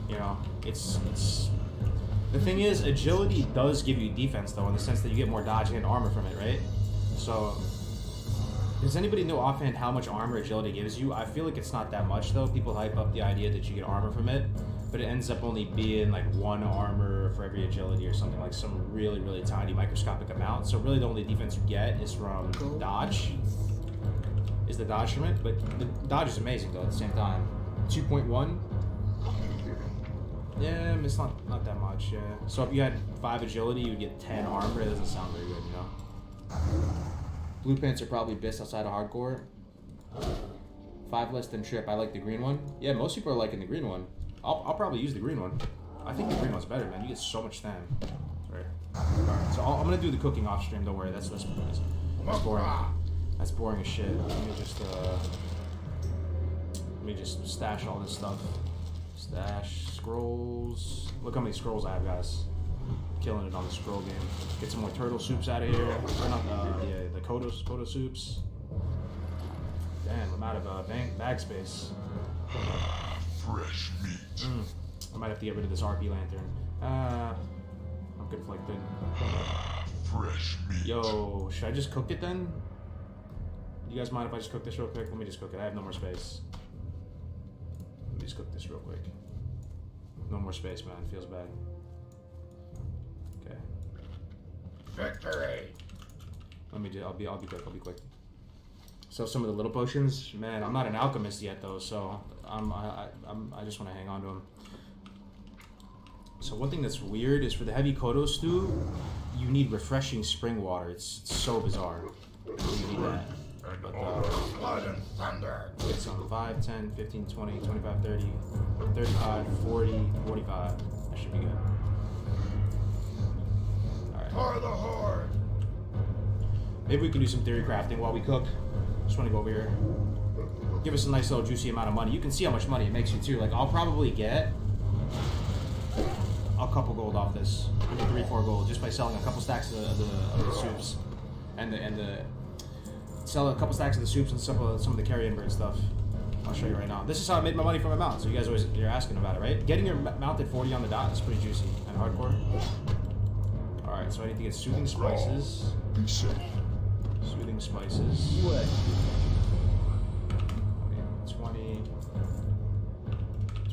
You know, it's. The thing is, agility does give you defense though, in the sense that you get more dodge and armor from it, right? So, does anybody know offhand how much armor agility gives you? I feel like it's not that much though. People hype up the idea that you get armor from it, but it ends up only being like 1 armor for every agility or something, like some really, really tiny microscopic amount. So really the only defense you get is from dodge. Is the dodge from it, but the dodge is amazing though at the same time. 2.1. Yeah, it's not that much, yeah. So if you had 5 agility, you'd get 10 armor. It doesn't sound very good, you know? Blue pants are probably best outside of hardcore. 5 less than trip. I like the green one. Yeah, most people are liking the green one. I'll probably use the green one. I think the green one's better, man. You get so much stam. Sorry. Alright, so I'm gonna do the cooking off stream, don't worry. That's boring. That's boring as shit. Let me just stash all this stuff. Stash scrolls. Look how many scrolls I have, guys. Killing it on the scroll game. Get some more turtle soups out of here. Or not, the Kodo soups. Damn, I'm out of bag space. Fresh meat. I might have to get rid of this RP lantern. I'm conflicted. Fresh meat. Yo, should I just cook it then? You guys mind if I just cook this real quick? Let me just cook it. I have no more space. Let me just cook this real quick. No more space, man. Feels bad. Okay. Victory. I'll be quick. So some of the little potions, man. I'm not an alchemist yet though, so I just want to hang on to them. So one thing that's weird is for the heavy Kodo stew, you need refreshing spring water. It's so bizarre. You need that. But, Blood and thunder. get some 5, 10, 15, 20, 25, 30, 35, 40, 45. That should be good. Alright. For the horde. Maybe we can do some theory crafting while we cook. Just want to go over here. Give us a nice little juicy amount of money. You can see how much money it makes you too. Like I'll probably get a couple gold off this. Maybe 3-4 gold just by selling a couple stacks of the soups. Sell a couple stacks of the soups and some of the carrion bird stuff. I'll show you right now. This is how I made my money from my mount. So you guys you're asking about it, right? Getting your mount at 40 on the dot is pretty juicy and hardcore. Alright, so I need to get soothing spices. Be safe. Soothing spices. What?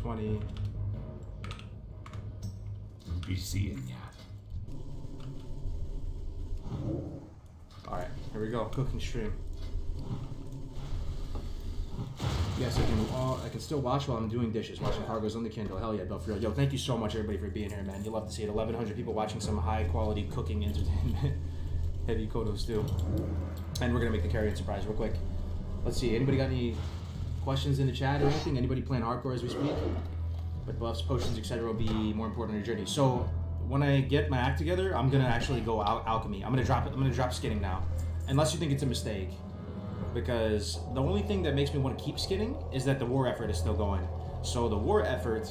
20. Be seeing ya. Alright, here we go. Cooking stream. Yes, I can still watch while I'm doing dishes, watching cargoes on the Kindle. Hell yeah, Belfrio. Yo, thank you so much, everybody, for being here, man. You love to see it. 1,100 people watching some high-quality cooking entertainment. Heavy Kodo stew. And we're going to make the carrion surprise real quick. Let's see, anybody got any questions in the chat or anything? Anybody playing hardcore as we speak? But buffs, potions, etc. will be more important on your journey. So, when I get my act together, I'm going to actually go alchemy. I'm going to drop skinning now. Unless you think it's a mistake. Because the only thing that makes me want to keep skinning is that the war effort is still going. So the war effort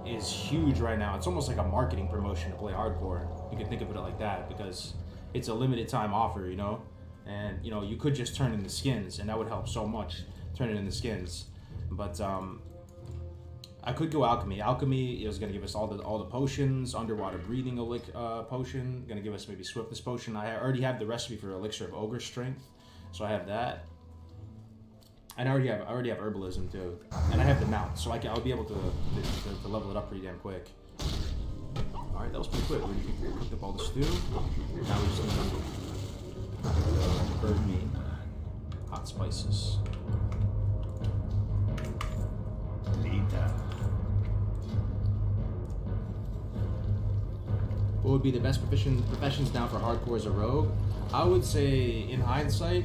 is huge right now. It's almost like a marketing promotion to play hardcore. You can think of it like that because it's a limited time offer, you know? And, you know, you could just turn in the skins and that would help so much, turn it in the skins. But, I could go alchemy. Alchemy is going to give us all the potions, underwater breathing potion, going to give us maybe swiftness potion. I already have the recipe for elixir of ogre strength. So I have that, and I already have herbalism too, and I have the mount, so I'll be able to level it up pretty damn quick. All right, that was pretty quick. We cooked up all the stew. Now we just need bird meat, hot spices. What would be the best professions now for hardcore as a rogue? I would say, in hindsight,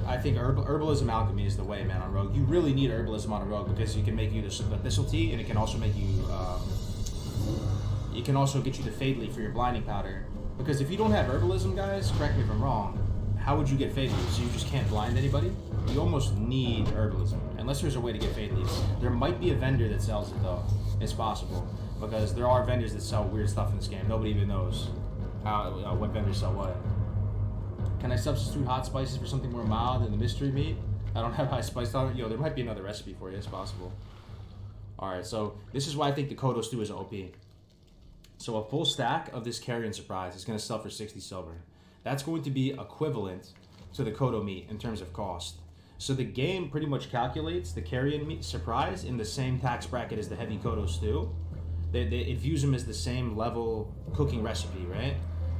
I think herbalism alchemy is the way, man, on rogue. You really need herbalism on a rogue because it can make you the thistle tea, and it can also make you, it can also get you the fade leaf for your blinding powder. Because if you don't have herbalism, guys, correct me if I'm wrong, how would you get fade leaves? So you just can't blind anybody? You almost need herbalism, unless there's a way to get fade leaves. There might be a vendor that sells it though. It's possible, because there are vendors that sell weird stuff in this game. Nobody even knows what vendors sell what. Can I substitute hot spices for something more mild than the mystery meat? I don't have high spice tolerance. Yo, there might be another recipe for you. It's possible. Alright, so this is why I think the Kodo stew is OP. So a full stack of this carrion surprise is going to sell for 60 silver. That's going to be equivalent to the Kodo meat in terms of cost. So the game pretty much calculates the carrion meat surprise in the same tax bracket as the heavy Kodo stew. It views them as the same level cooking recipe, right?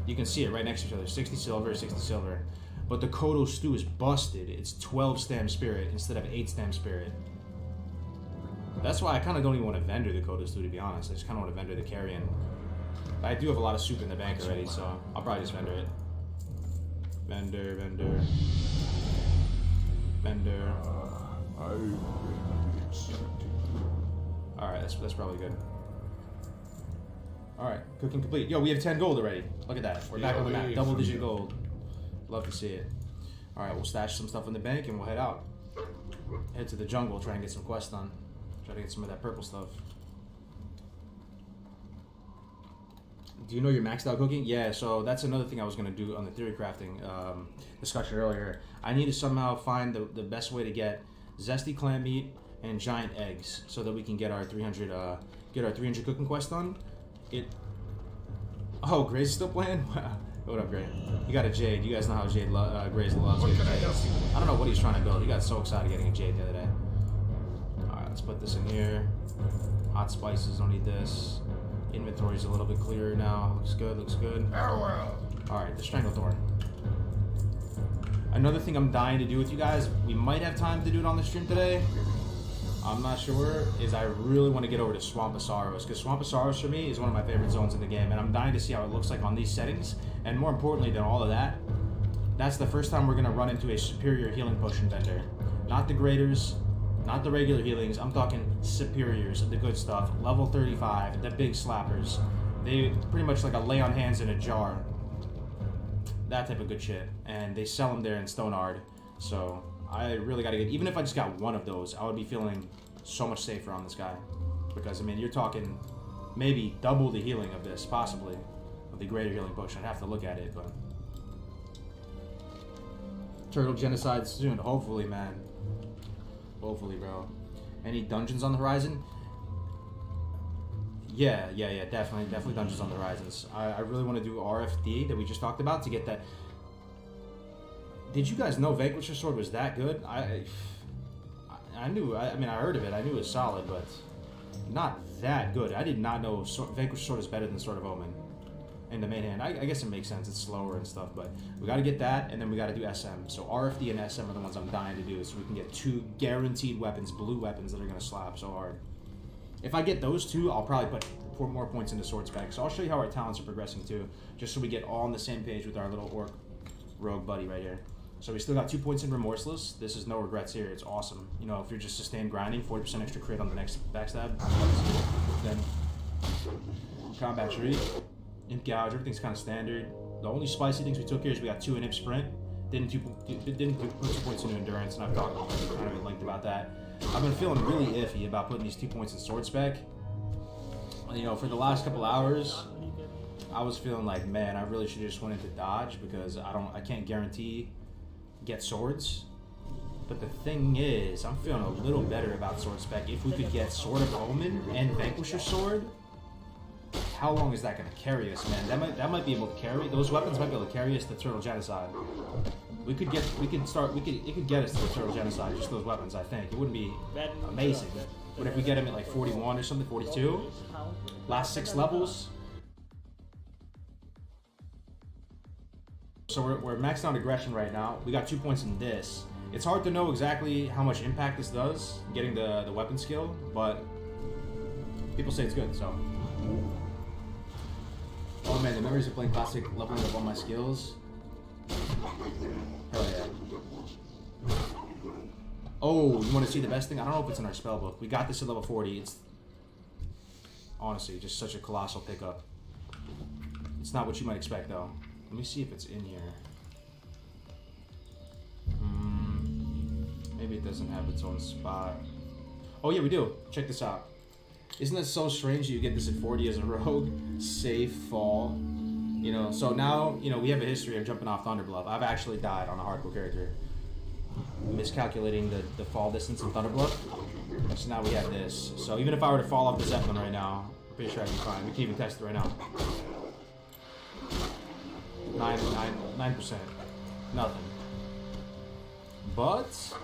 You can see it right next to each other, 60 silver, 60 silver. But the Kodo stew is busted. It's 12 stam spirit instead of 8 stam spirit. That's why I kind of don't even want to vendor the Kodos, to be honest. I just kind of want to vendor the carrion. But I do have a lot of soup in the bank already, so I'll probably just vendor it. Vendor. I've been expecting. Alright, that's probably good. Alright, cooking complete. Yo, we have 10 gold already. Look at that. We're back on the map. Double digit gold. Love to see it. Alright, we'll stash some stuff in the bank and we'll head out. Head to the jungle, try and get some quests done. Try to get some of that purple stuff. Do you know you're maxed out cooking? Yeah, so that's another thing I was going to do on the theory crafting discussion earlier. I need to somehow find the best way to get zesty clam meat and giant eggs so that we can get our 300 cooking quest done. Oh, Gray's still playing? Wow. What up, Gray? You got a Jade. You guys know how Gray's loves getting Jades. I don't know what he's trying to build. He got so excited getting a Jade the other day. Alright, let's put this in here. Hot spices, don't need this. Inventory's a little bit clearer now. Looks good, looks good. Farewell. Alright, the Stranglethorn. Another thing I'm dying to do with you guys, we might have time to do it on the stream today. I'm not sure, is I really want to get over to Swamp of Sorrows, because Swamp of Sorrows for me is one of my favorite zones in the game, and I'm dying to see how it looks like on these settings, and more importantly than all of that, that's the first time we're going to run into a superior healing potion vendor. Not the graders, not the regular healings, I'm talking superiors, the good stuff, level 35, the big slappers. They pretty much like a lay on hands in a jar. That type of good shit, and they sell them there in Stonard, so I really gotta get, even if I just got one of those, I would be feeling so much safer on this guy. Because, I mean, you're talking maybe double the healing of this, possibly, of the greater healing potion. I'd have to look at it, but... Turtle genocide soon, hopefully, man. Hopefully, bro. Any dungeons on the horizon? Yeah, definitely dungeons on the horizons. I really want to do RFD that we just talked about to get that... Did you guys know Vanquisher Sword was that good? I knew, I mean, I heard of it. I knew it was solid, but not that good. I did not know Vanquisher Sword is better than Sword of Omen in the main hand. I guess it makes sense. It's slower and stuff, but we got to get that, and then we got to do SM. So RFD and SM are the ones I'm dying to do, so we can get 2 guaranteed weapons, blue weapons that are going to slap so hard. If I get those 2, I'll probably put 4 more points into Sword Spec. So I'll show you how our talents are progressing too, just so we get all on the same page with our little orc rogue buddy right here. So we still got 2 points in Remorseless. This is no regrets here. It's awesome. You know, if you're just sustained grinding, 40% extra crit on the next backstab. Then Combat Tree, Imp Gouge, everything's kind of standard. The only spicy things we took here is we got 2 in Imp Sprint. Didn't put 2 points into Endurance, and I've talked kind of linked about that. I've been feeling really iffy about putting these 2 points in Sword Spec. You know, for the last couple hours, I was feeling like, man, I really should just went into Dodge because I can't guarantee get swords. But the thing is, I'm feeling a little better about Sword Spec. If we could get Sword of Omen and Vanquisher Sword, how long is that going to carry us, man? That might be able to carry, those weapons might be able to carry us to Turtle Genocide. It could get us to the Turtle Genocide, just those weapons, I think. It wouldn't be amazing. But if we get him at like 41 or something, 42, last 6 levels. So we're maxed out aggression right now. We got 2 points in this. It's hard to know exactly how much impact this does, getting the weapon skill, but people say it's good, so. Oh man, the memories of playing Classic, leveling up all my skills. Hell yeah. Oh, you want to see the best thing? I don't know if it's in our spell book. We got this at level 40. It's honestly just such a colossal pickup. It's not what you might expect though. Let me see if it's in here. Maybe it doesn't have its own spot. Oh yeah, we do. Check this out. Isn't that so strange that you get this at 40 as a rogue? Safe fall. You know, so now, you know, we have a history of jumping off Thunderbluff. I've actually died on a hardcore character. Miscalculating the fall distance in Thunderbluff. So now we have this. So even if I were to fall off the Zeppelin right now, I'm pretty sure I'd be fine. We can even test it right now. 9%. Nothing. But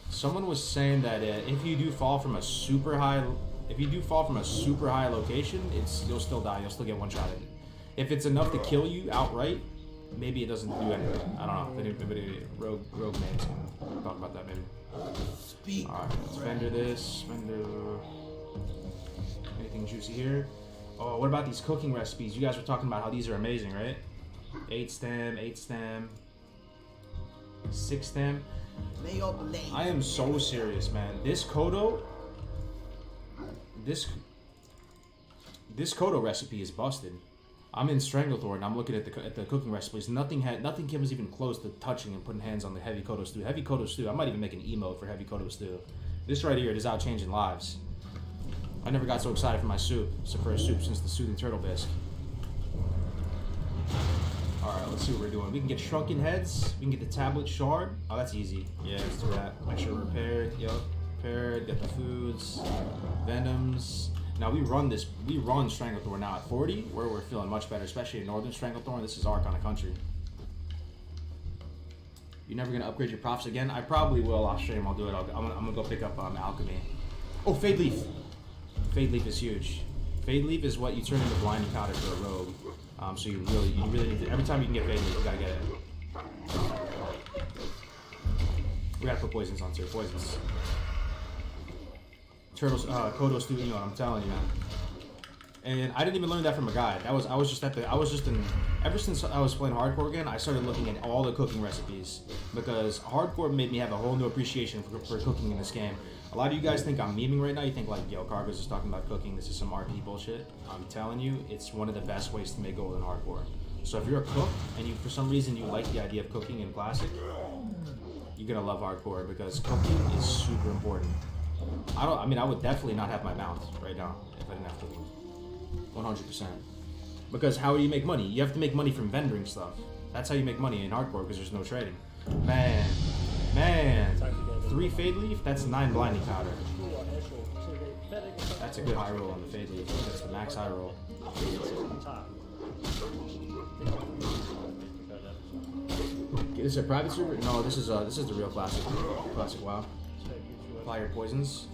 someone was saying that if you do fall from a super high location, you'll still die. You'll still get one-shotted. If it's enough to kill you outright, maybe it doesn't do anything. I don't know. If anybody rogue mains can talk about that maybe. Alright, let's vendor this. Vendor. Anything juicy here? Oh, what about these cooking recipes? You guys were talking about how these are amazing, right? 8 stem, 6 stem. I am so serious, man. This Kodo, this Kodo recipe is busted. I'm in Stranglethorn and I'm looking at the cooking recipes. Nothing was even close to touching and putting hands on the heavy Kodo stew. Heavy Kodo stew. I might even make an emote for heavy Kodo stew. This right here is out changing lives. I never got so excited for my soup, except for a soup since the soothing turtle bisque. Alright, let's see what we're doing. We can get shrunken heads. We can get the tablet shard. Oh, that's easy. Yeah, let's do that. Make sure we're repaired. Yep, repaired. Get the foods. Venoms. Now we run Stranglethorn now at 40, where we're feeling much better, especially in Northern Stranglethorn. This is our kind of country. You're never gonna upgrade your props again? I probably will off stream. I'll do it. I'm gonna go pick up Alchemy. Oh, Fade Leaf. Fade Leaf is huge. Fade Leaf is what you turn into Blinding Powder for a rogue. So you really need to. Every time you can get Fade Leaf, you gotta get it. We gotta put poisons on too. Poisons. Turtles, Kodo stew, you know what I'm telling you, man. And I didn't even learn that from a guide. Ever since I was playing hardcore again, I started looking at all the cooking recipes because hardcore made me have a whole new appreciation for cooking in this game. A lot of you guys think I'm memeing right now. You think like, yo, Cargo's just talking about cooking. This is some RP bullshit. I'm telling you, it's one of the best ways to make gold in hardcore. So if you're a cook and for some reason you like the idea of cooking in classic, you're gonna love hardcore because cooking is super important. I mean, I would definitely not have my mount right now if I didn't have cooking. 100%. Because how do you make money? You have to make money from vendoring stuff. That's how you make money in hardcore because there's no trading. Man. 3 Fade Leaf, that's 9 Blinding Powder. That's a good high roll on the Fade Leaf. That's the max high roll. Is it a private server? No, this is the real classic WoW. Apply your poisons.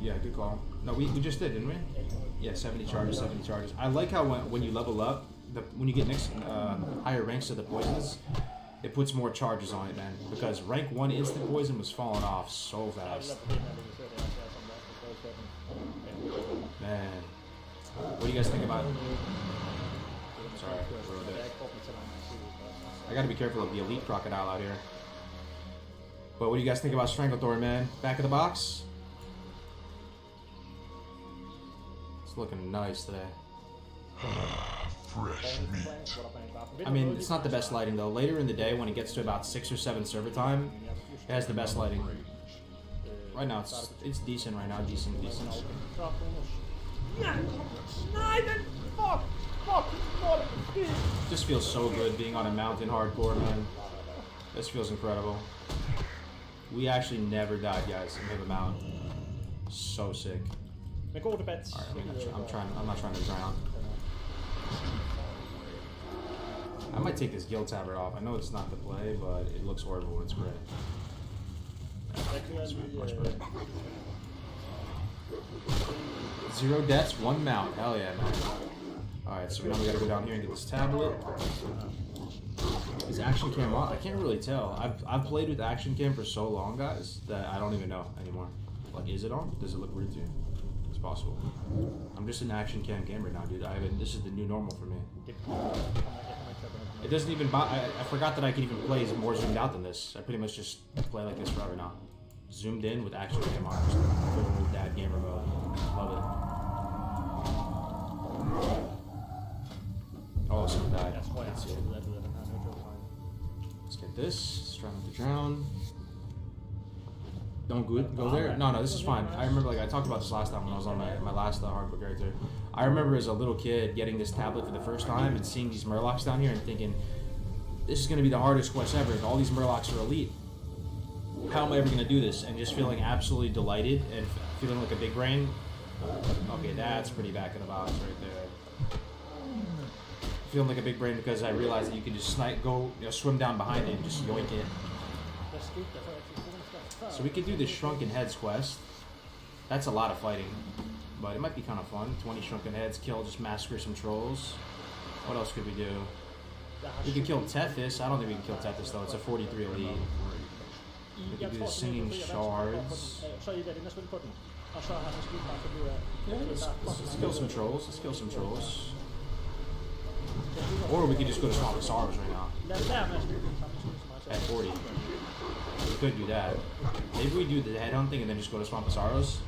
Yeah, good call. No, we just did, didn't we? Yeah, 70 charges. I like how when you level up, when you get next higher ranks of the poisons, it puts more charges on it, man. Because rank 1 instant poison was falling off so fast. Man, what do you guys think about? Sorry, I gotta be careful of the elite crocodile out here. But what do you guys think about Stranglethorn, man? Back of the box? It's looking nice today. Fresh meat. I mean, it's not the best lighting though. Later in the day, when it gets to about 6 or 7 server time, it has the best lighting. Right now, it's decent right now, decent. Just feels so good being on a mountain hardcore, man. This feels incredible. We actually never died, guys, and we have a mount. So sick. Alright, I'm not trying to drown. I might take this guild tabard off. I know it's not the play, but it looks horrible when it's gray. Much better. 0 deaths, 1 mount. Hell yeah, man. Alright, so now we gotta go down here and get this tablet. Is action cam on? I can't really tell. I've played with action cam for so long, guys, that I don't even know anymore. Like, is it on? Does it look weird to you? It's possible. I'm just an action cam gamer now, dude. This is the new normal for me. It doesn't even I forgot that I could even play more zoomed out than this. I pretty much just play like this forever now. Zoomed in with action cam on. Just full dad gamer mode. Love it. Oh, someone died. Let's see. Let's get this. Try not to drown. Don't go there? No, this is fine. I remember, like, I talked about this last time when I was on my last hardcore character. I remember as a little kid getting this tablet for the first time and seeing these Murlocs down here and thinking, this is going to be the hardest quest ever. All these Murlocs are elite. How am I ever going to do this? And just feeling absolutely delighted and feeling like a big brain. Okay, that's pretty back of the box right there. Feeling like a big brain because I realized that you can just swim down behind it and just yoink it. So we could do the Shrunken Heads quest. That's a lot of fighting. but it might be kind of fun. 20 shrunken heads, kill, just massacre some trolls. What else could we do? We could kill Tethys. I don't think we can kill Tethys though. It's a 43 elite. We could do the singing shards. Yeah, let's kill some trolls. Let's kill some trolls. Or we could just go to Swamp of Sorrows right now. At 40. We could do that. Maybe we do the headhunting and then just go to Swamp of Sorrows.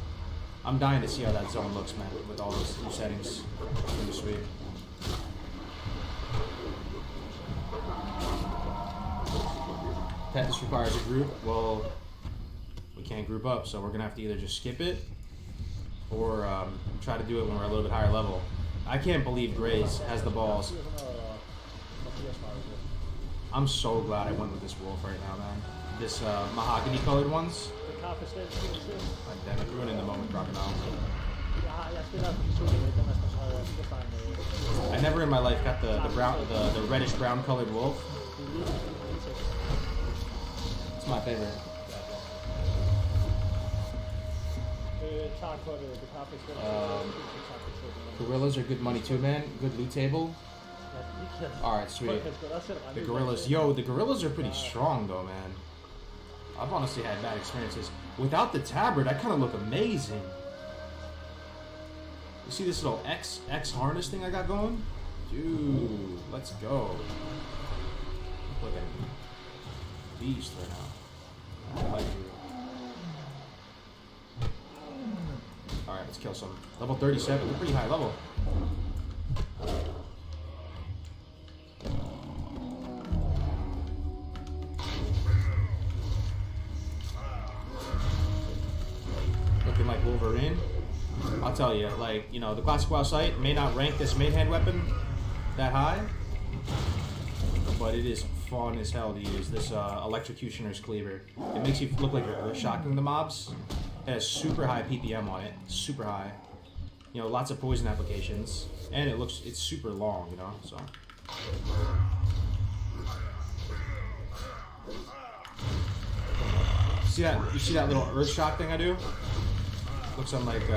I'm dying to see how that zone looks, man, with all those new settings. It's gonna be sweet. Tethys requires a group. Well, we can't group up, so we're gonna have to either just skip it or try to do it when we're a little bit higher level. I can't believe Graze has the balls. I'm so glad I went with this wolf right now, man. This mahogany colored ones. God damn it, ruining the moment, Crocodile. I never in my life got the reddish brown colored wolf. It's my favorite. Gorillas are good money too, man. Good loot table. Alright, sweet. The gorillas. Yo, the gorillas are pretty strong though, man. I've honestly had bad experiences. Without the tabard, I kind of look amazing. You see this little X harness thing I got going? Dude, let's go. Look at me. Beast right now. I like you. Alright, let's kill some. Level 37, we're pretty high level. Looking like Wolverine. I'll tell you, like, you know, the classic WoW site may not rank this mid hand weapon that high, but it is fun as hell to use. This Electrocutioner's Cleaver. It makes you look like you're shocking the mobs. It has super high PPM on it, super high. You know, lots of poison applications, and it's super long, you know, so. You see that little earth shock thing I do? Looks like I'm like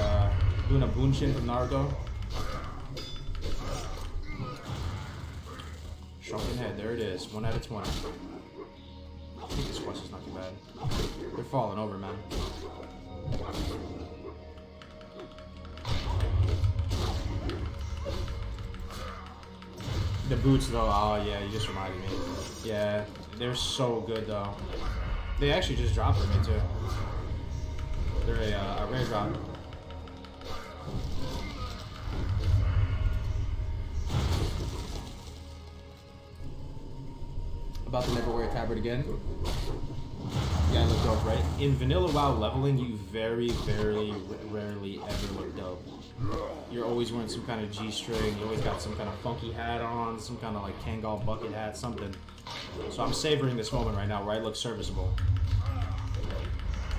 doing a Bunshin from Naruto. Shrunken head, there it is, 1 out of 20. I think this quest is not too bad. They're falling over, man. The boots though, oh yeah, you just reminded me. Yeah, they're so good though. They actually just dropped for me too. They're a rare drop. About to never wear a tabard again. Yeah, I look dope, right? In vanilla WoW leveling, you very, very rarely ever look dope. You're always wearing some kind of G-string, you always got some kind of funky hat on, some kind of like Kangol bucket hat, something. So I'm savoring this moment right now where I look serviceable.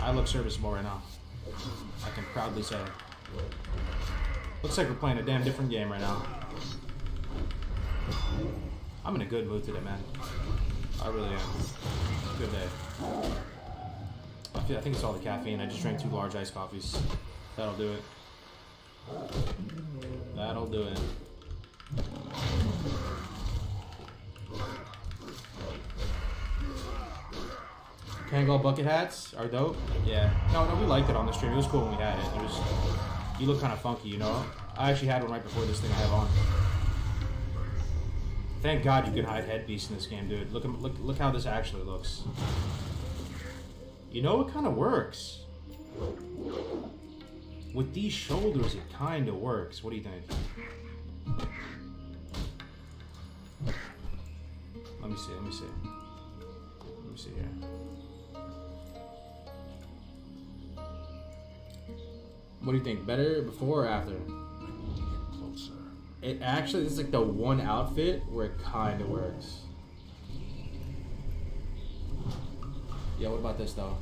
I look serviceable right now. I can proudly say. Looks like we're playing a damn different game right now. I'm in a good mood today, man. I really am. Good day. I think it's all the caffeine. I just drank 2 large iced coffees. That'll do it. That'll do it. Kangol bucket hats are dope. Yeah. No, we liked it on the stream. It was cool when we had it. You look kind of funky, you know? I actually had one right before this thing I have on. Thank God you can hide headpiece in this game, dude. Look how this actually looks. You know, it kind of works. With these shoulders, it kind of works. What do you think? Let me see. Let me see here. What do you think? Better before or after? Closer. It actually, this is like the one outfit where it kind of works. Yeah, what about this though?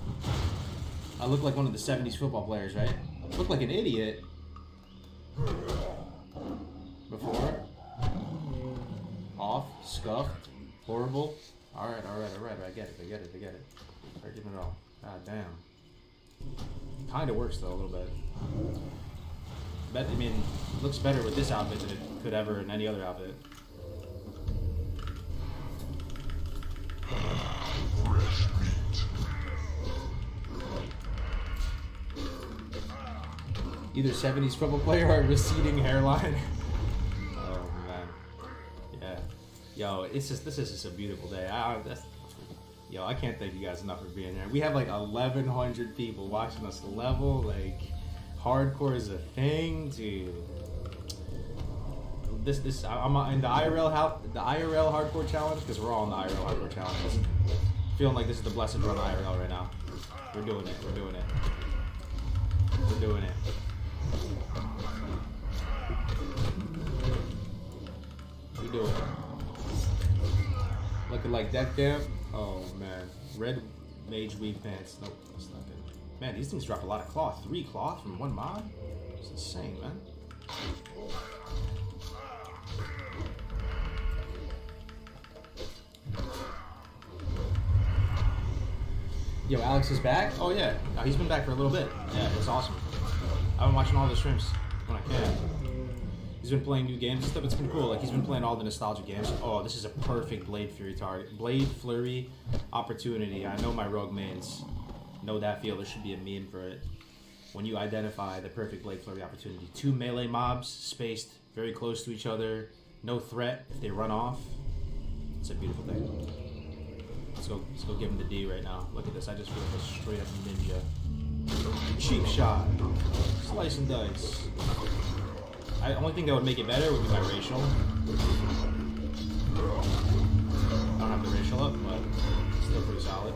I look like one of the 70s football players, right? I look like an idiot. Before. Off. Scuffed. Horrible. Alright. I get it. Alright, give it all. God damn. Kinda works though, a little bit. I mean, it looks better with this outfit than it could ever in any other outfit. Fresh meat. Either 70s football player or a receding hairline. Oh man, yeah. Yo, this is just a beautiful day. Yo, I can't thank you guys enough for being here. We have like 1,100 people watching us level. Like, hardcore is a thing, dude. I'm in the IRL hardcore challenge because we're all in the IRL hardcore challenge. Feeling like this is the blessed run IRL right now. We're doing it. We're doing it. We're doing it. We're doing it. Looking like Death Camp. Oh man, red mage weave pants. Nope, that's not good. Man, these things drop a lot of cloth. 3 cloth from 1 mod? It's insane, man. Yo, Alex is back? Oh yeah, he's been back for a little bit. Yeah, it's awesome. I've been watching all the streams when I can. He's been playing new games and stuff. It's been cool. Like, he's been playing all the nostalgia games. Oh, this is a perfect Blade Fury target. Blade Flurry opportunity. I know my rogue mains know that feel. There should be a meme for it. When you identify the perfect Blade Flurry opportunity. 2 melee mobs spaced very close to each other. No threat if they run off. It's a beautiful thing. Let's go give him the D right now. Look at this. I just feel like a straight up ninja. Cheap shot. Slice and dice. The only thing that would make it better would be my racial. I don't have the racial up, but it's still pretty solid.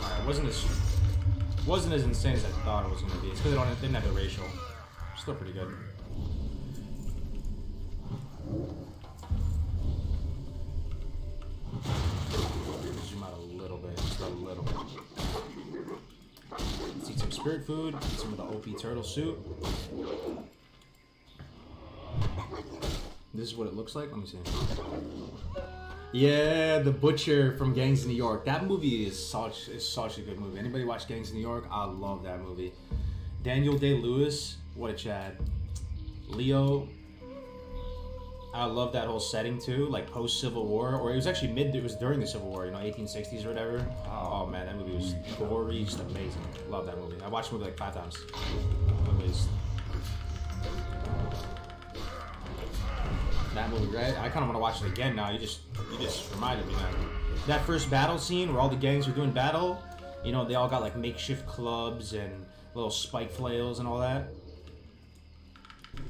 Alright, wasn't as insane as I thought it was gonna be. It's because it didn't have the racial. Still pretty good. Zoom out a little bit, just a little bit. Let's eat some spirit food, eat some of the OP turtle soup. This is what it looks like. Let me see. Yeah, The Butcher from Gangs of New York. That movie is such a good movie. Anybody watch Gangs of New York? I love that movie. Daniel Day-Lewis, what a Chad. Leo. I love that whole setting too, like post Civil War, or it was actually it was during the Civil War, 1860s or whatever. Oh man, that movie was gory, just amazing. Love that movie. I watched the movie like 5 times. That movie, right? I kind of want to watch it again now. You just reminded me, man. That first battle scene where all the gangs are doing battle, they all got like makeshift clubs and little spike flails and all that.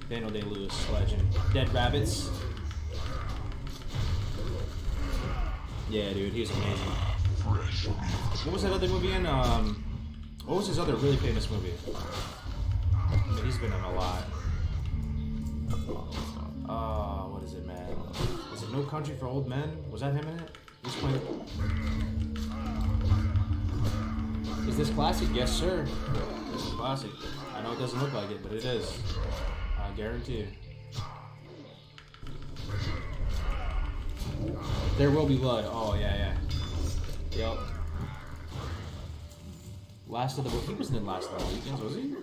Daniel Day-Lewis, legend. Dead Rabbits. Yeah, dude, he was amazing. What was that other movie in? What was his other really famous movie? I mean, he's been in a lot. What is it, man? Is it No Country for Old Men? Was that him in it? He's playing. Is this classic? Yes, sir. This is classic. I know it doesn't look like it, but it is. I guarantee you. There Will Be Blood. Oh, yeah. Yep. Last of the Mohicans. He wasn't in Last of the Mohicans, was he?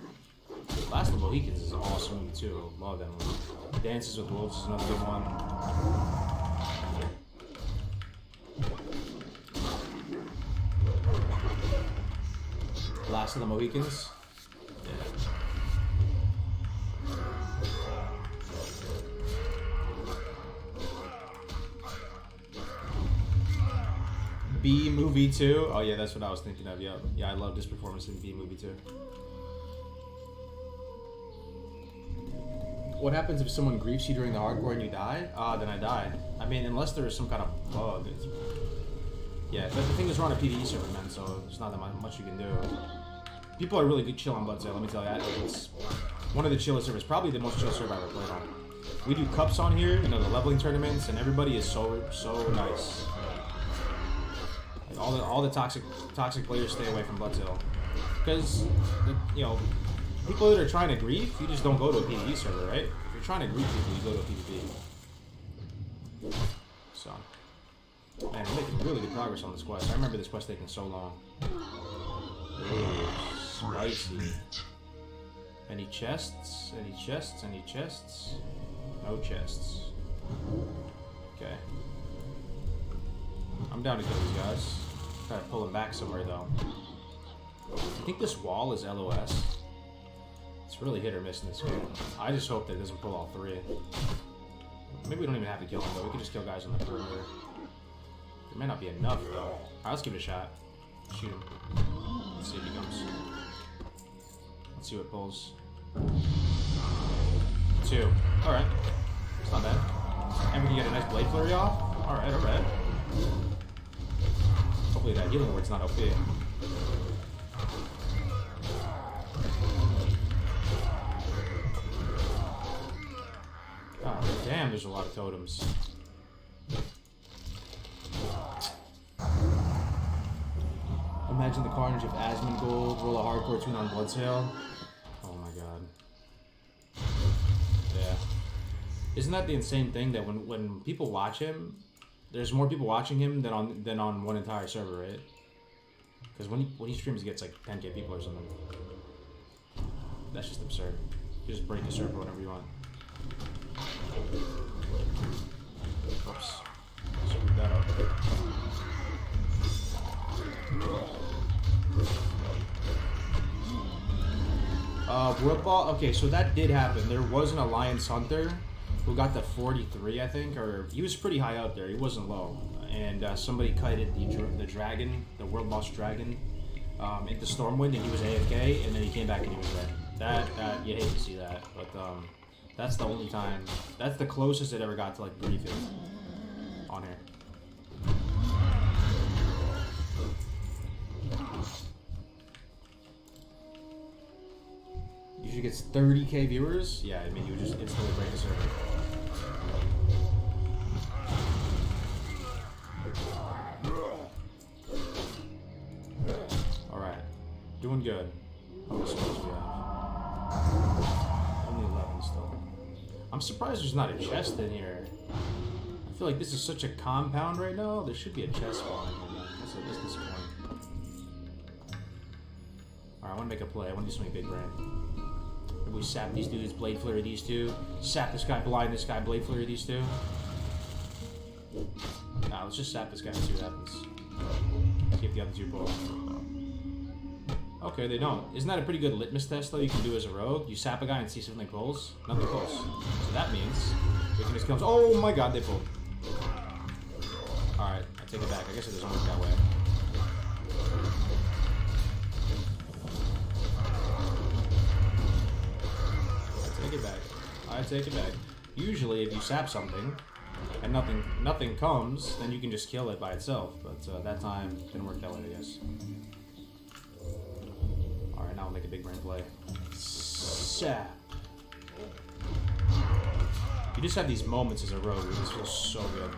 Last of the Mohicans is an awesome movie, too. Love that movie. Dances with Wolves is another good one. Last of the Mohicans. Yeah. B movie 2. Oh yeah, that's what I was thinking of. Yep. Yeah, I loved his performance in B movie 2. What happens if someone griefs you during the hardcore and you die? Then I died. I mean, unless there is some kind of bug. Yeah, but the thing is, we're on a PvE server, man, so there's not that much you can do. People are really good chill on Bloodsail, let me tell you. It's one of the chillest servers, probably the most chill server I've ever played on. We do cups on here, the leveling tournaments, and everybody is so nice. Like all the toxic players stay away from Bloodsail, because people that are trying to grief, you just don't go to a PvE server, right? If you're trying to grief people, you go to a PvP. So Man, we're making really good progress on this quest. I remember this quest taking so long. Ooh, spicy. Any chests? Any chests? Any chests? No chests. Okay. I'm down to kill these guys. Gotta pull them back somewhere though. I think this wall is LOS. It's really hit or miss in this game. I just hope that it doesn't pull all three. Maybe we don't even have to kill them though. We can just kill guys on the perimeter. There may not be enough though. Alright, let's give it a shot. Shoot him. Let's see if he comes. Let's see what it pulls. 2. Alright. It's not bad. And we can get a nice blade flurry off. Alright, alright. Hopefully that healing word's not OP. God damn, there's a lot of totems. Imagine the carnage of Asmongold, roll a hardcore tune on Bloodsail. Oh my god. Yeah. Isn't that the insane thing that when people watch him, there's more people watching him than on one entire server, right? Because when he streams, he gets like 10k people or something. That's just absurd. You just break the server whenever you want. Oops. Screwed that up. World Ball. Okay, so that did happen. There was an Alliance Hunter who got to 43, I think, or he was pretty high up there. He wasn't low, and somebody kited the dragon, the World Boss dragon, into Stormwind, and he was AFK, and then he came back and he was dead. That you hate to see that, but that's the only time. That's the closest it ever got to like briefing on here. Usually gets 30k viewers. Yeah, I mean you would just instantly break the server. All right, doing good. How many scores do we have? Only 11 still. I'm surprised there's not a chest in here. I feel like this is such a compound right now. There should be a chest spawn in here. That's disappointing. Alright, I want to make a play. I want to do something big brain. Maybe we sap these dudes, blade flurry these two. Sap this guy, blind this guy, blade flurry these two. Nah, let's just sap this guy and see what happens. See if the other two pull. Okay, they don't. Isn't that a pretty good litmus test, though, you can do as a rogue? You sap a guy and see if something pulls? Nothing pulls. So that means we can just kill him. Oh my god, they pulled. Alright, I take it back. I guess it doesn't work that way. I take it back. I take it back. Usually, if you sap something and nothing comes, then you can just kill it by itself. But that time didn't work that way, I guess. Alright, now I'll make a big brain play. Sap. You just have these moments as a rogue. It just feels so good.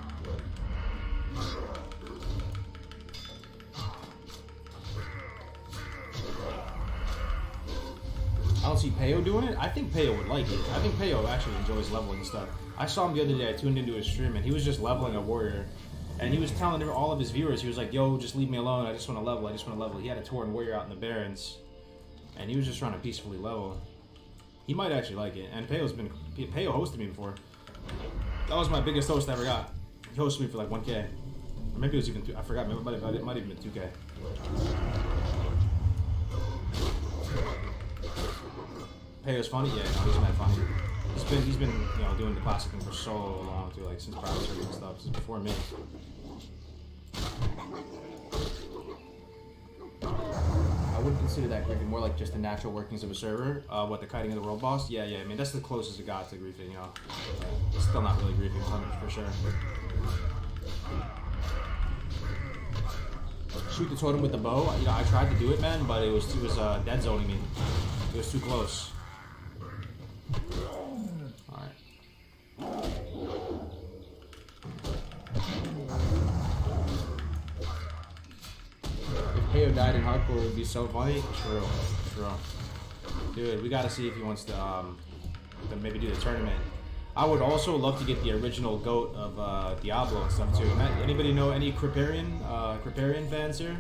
I don't see Peo doing it. I think Peo would like it. I think Peo actually enjoys leveling and stuff. I saw him the other day. I tuned into his stream and he was just leveling a warrior. And he was telling all of his viewers, he was like, yo, just leave me alone. I just want to level. I just want to level. He had a Tauren warrior out in the Barrens. And he was just trying to peacefully level. He might actually like it. And Peo hosted me before. That was my biggest host I ever got. He hosted me for like 1k. Or maybe it was even 2. I forgot. Maybe it might have been 2k. Peo's funny? Yeah, no, he's not funny. He's been you know, doing the classic thing for so long too, like since Private Server and stuff, since before me. I wouldn't consider that griefing, more like just the natural workings of a server. What, the kiting of the world boss? Yeah, I mean that's the closest it got to griefing, you know. It's still not really griefing for sure. Shoot the totem with the bow. You know, I tried to do it, man, but it was dead zoning me. It was too close. Alright. If Peo died in hardcore, it would be so funny. True. Dude, we gotta see if he wants to maybe do the tournament. I would also love to get the original goat of Diablo and stuff too. Anybody know any Criparian fans here?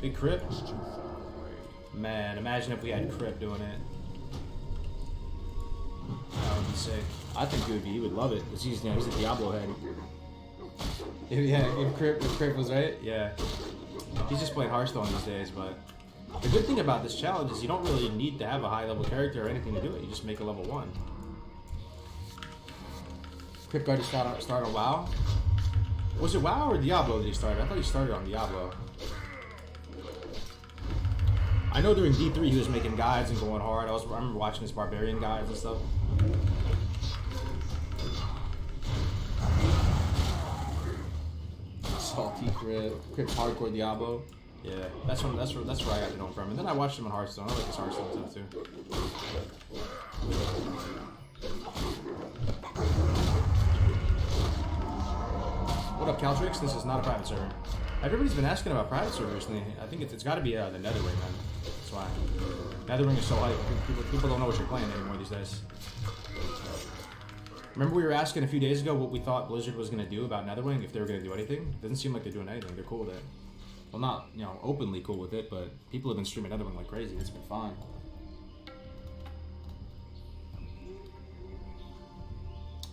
Big Crip? Man, imagine if we had Crip doing it. That would be sick. I think he would love it. Because he's a Diablo head. If Crip was right, yeah. He's just playing Hearthstone these days, but the good thing about this challenge is you don't really need to have a high level character or anything to do it. You just make a level 1. Crip guy to start on WoW. Was it WoW or Diablo that he started? I thought he started on Diablo. I know during D3 he was making guides and going hard. I remember watching his barbarian guides and stuff. Salty Crip's hardcore Diablo. Yeah, that's where I got to know him from. And then I watched him on Hearthstone. I like his Hearthstone stuff too. What up, Caltrix? This is not a private server. Everybody's been asking about private servers recently. I think it's got to be the Netherring, man. That's why. Netherring is so hype. People don't know what you're playing anymore these days. Remember we were asking a few days ago what we thought Blizzard was going to do about Netherring, if they were going to do anything? Doesn't seem like they're doing anything. They're cool with it. Well, not, openly cool with it, but people have been streaming Netherring like crazy. It's been fine.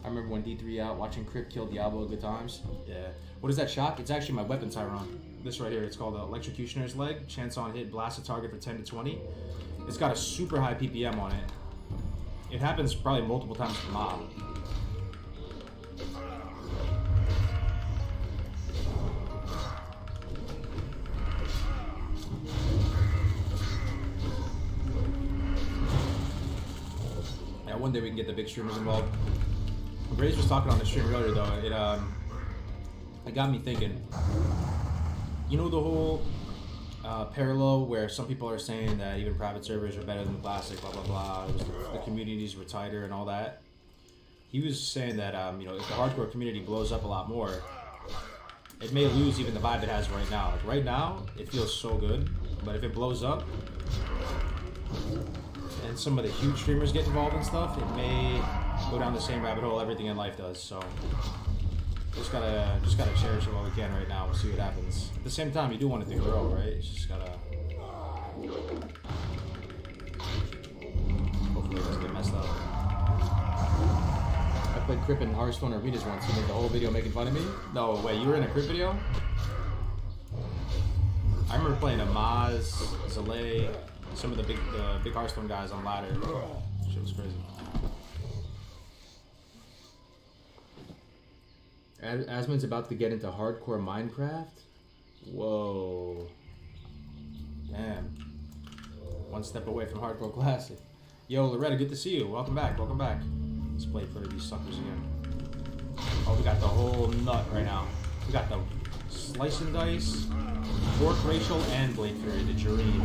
I remember when D3 out, watching Crip kill Diablo good times. Yeah. What is that shock? It's actually my weapon, Tauren. This right here, it's called the Electrocutioner's Leg. Chance on hit, blast a target for 10 to 20. It's got a super high PPM on it. It happens probably multiple times per mob. Yeah, one day we can get the big streamers involved. Grace was talking on the stream earlier though, it got me thinking. You know the whole parallel where some people are saying that even private servers are better than the classic, blah blah blah. The communities were tighter and all that. He was saying that if the hardcore community blows up a lot more, it may lose even the vibe it has right now. Like right now, it feels so good, but if it blows up and some of the huge streamers get involved and stuff, it may go down the same rabbit hole everything in life does. So just gotta cherish it while we can right now. We'll see what happens. At the same time, you do want it to grow, right? It's just gotta. Hopefully, it doesn't get messed up. I played Crip in Hearthstone Arenas once. You made the whole video making fun of me? No way. You were in a Crip video? I remember playing a Maz, Zalay, some of the big Hearthstone guys on ladder. Shit was crazy. Asmon's about to get into hardcore Minecraft? Whoa. Damn. One step away from hardcore classic. Yo, Loretta, good to see you. Welcome back, welcome back. Let's play for these suckers again. Oh, we got the whole nut right now. We got the slice and dice, Orc Racial, and Blade Fury, the Dream.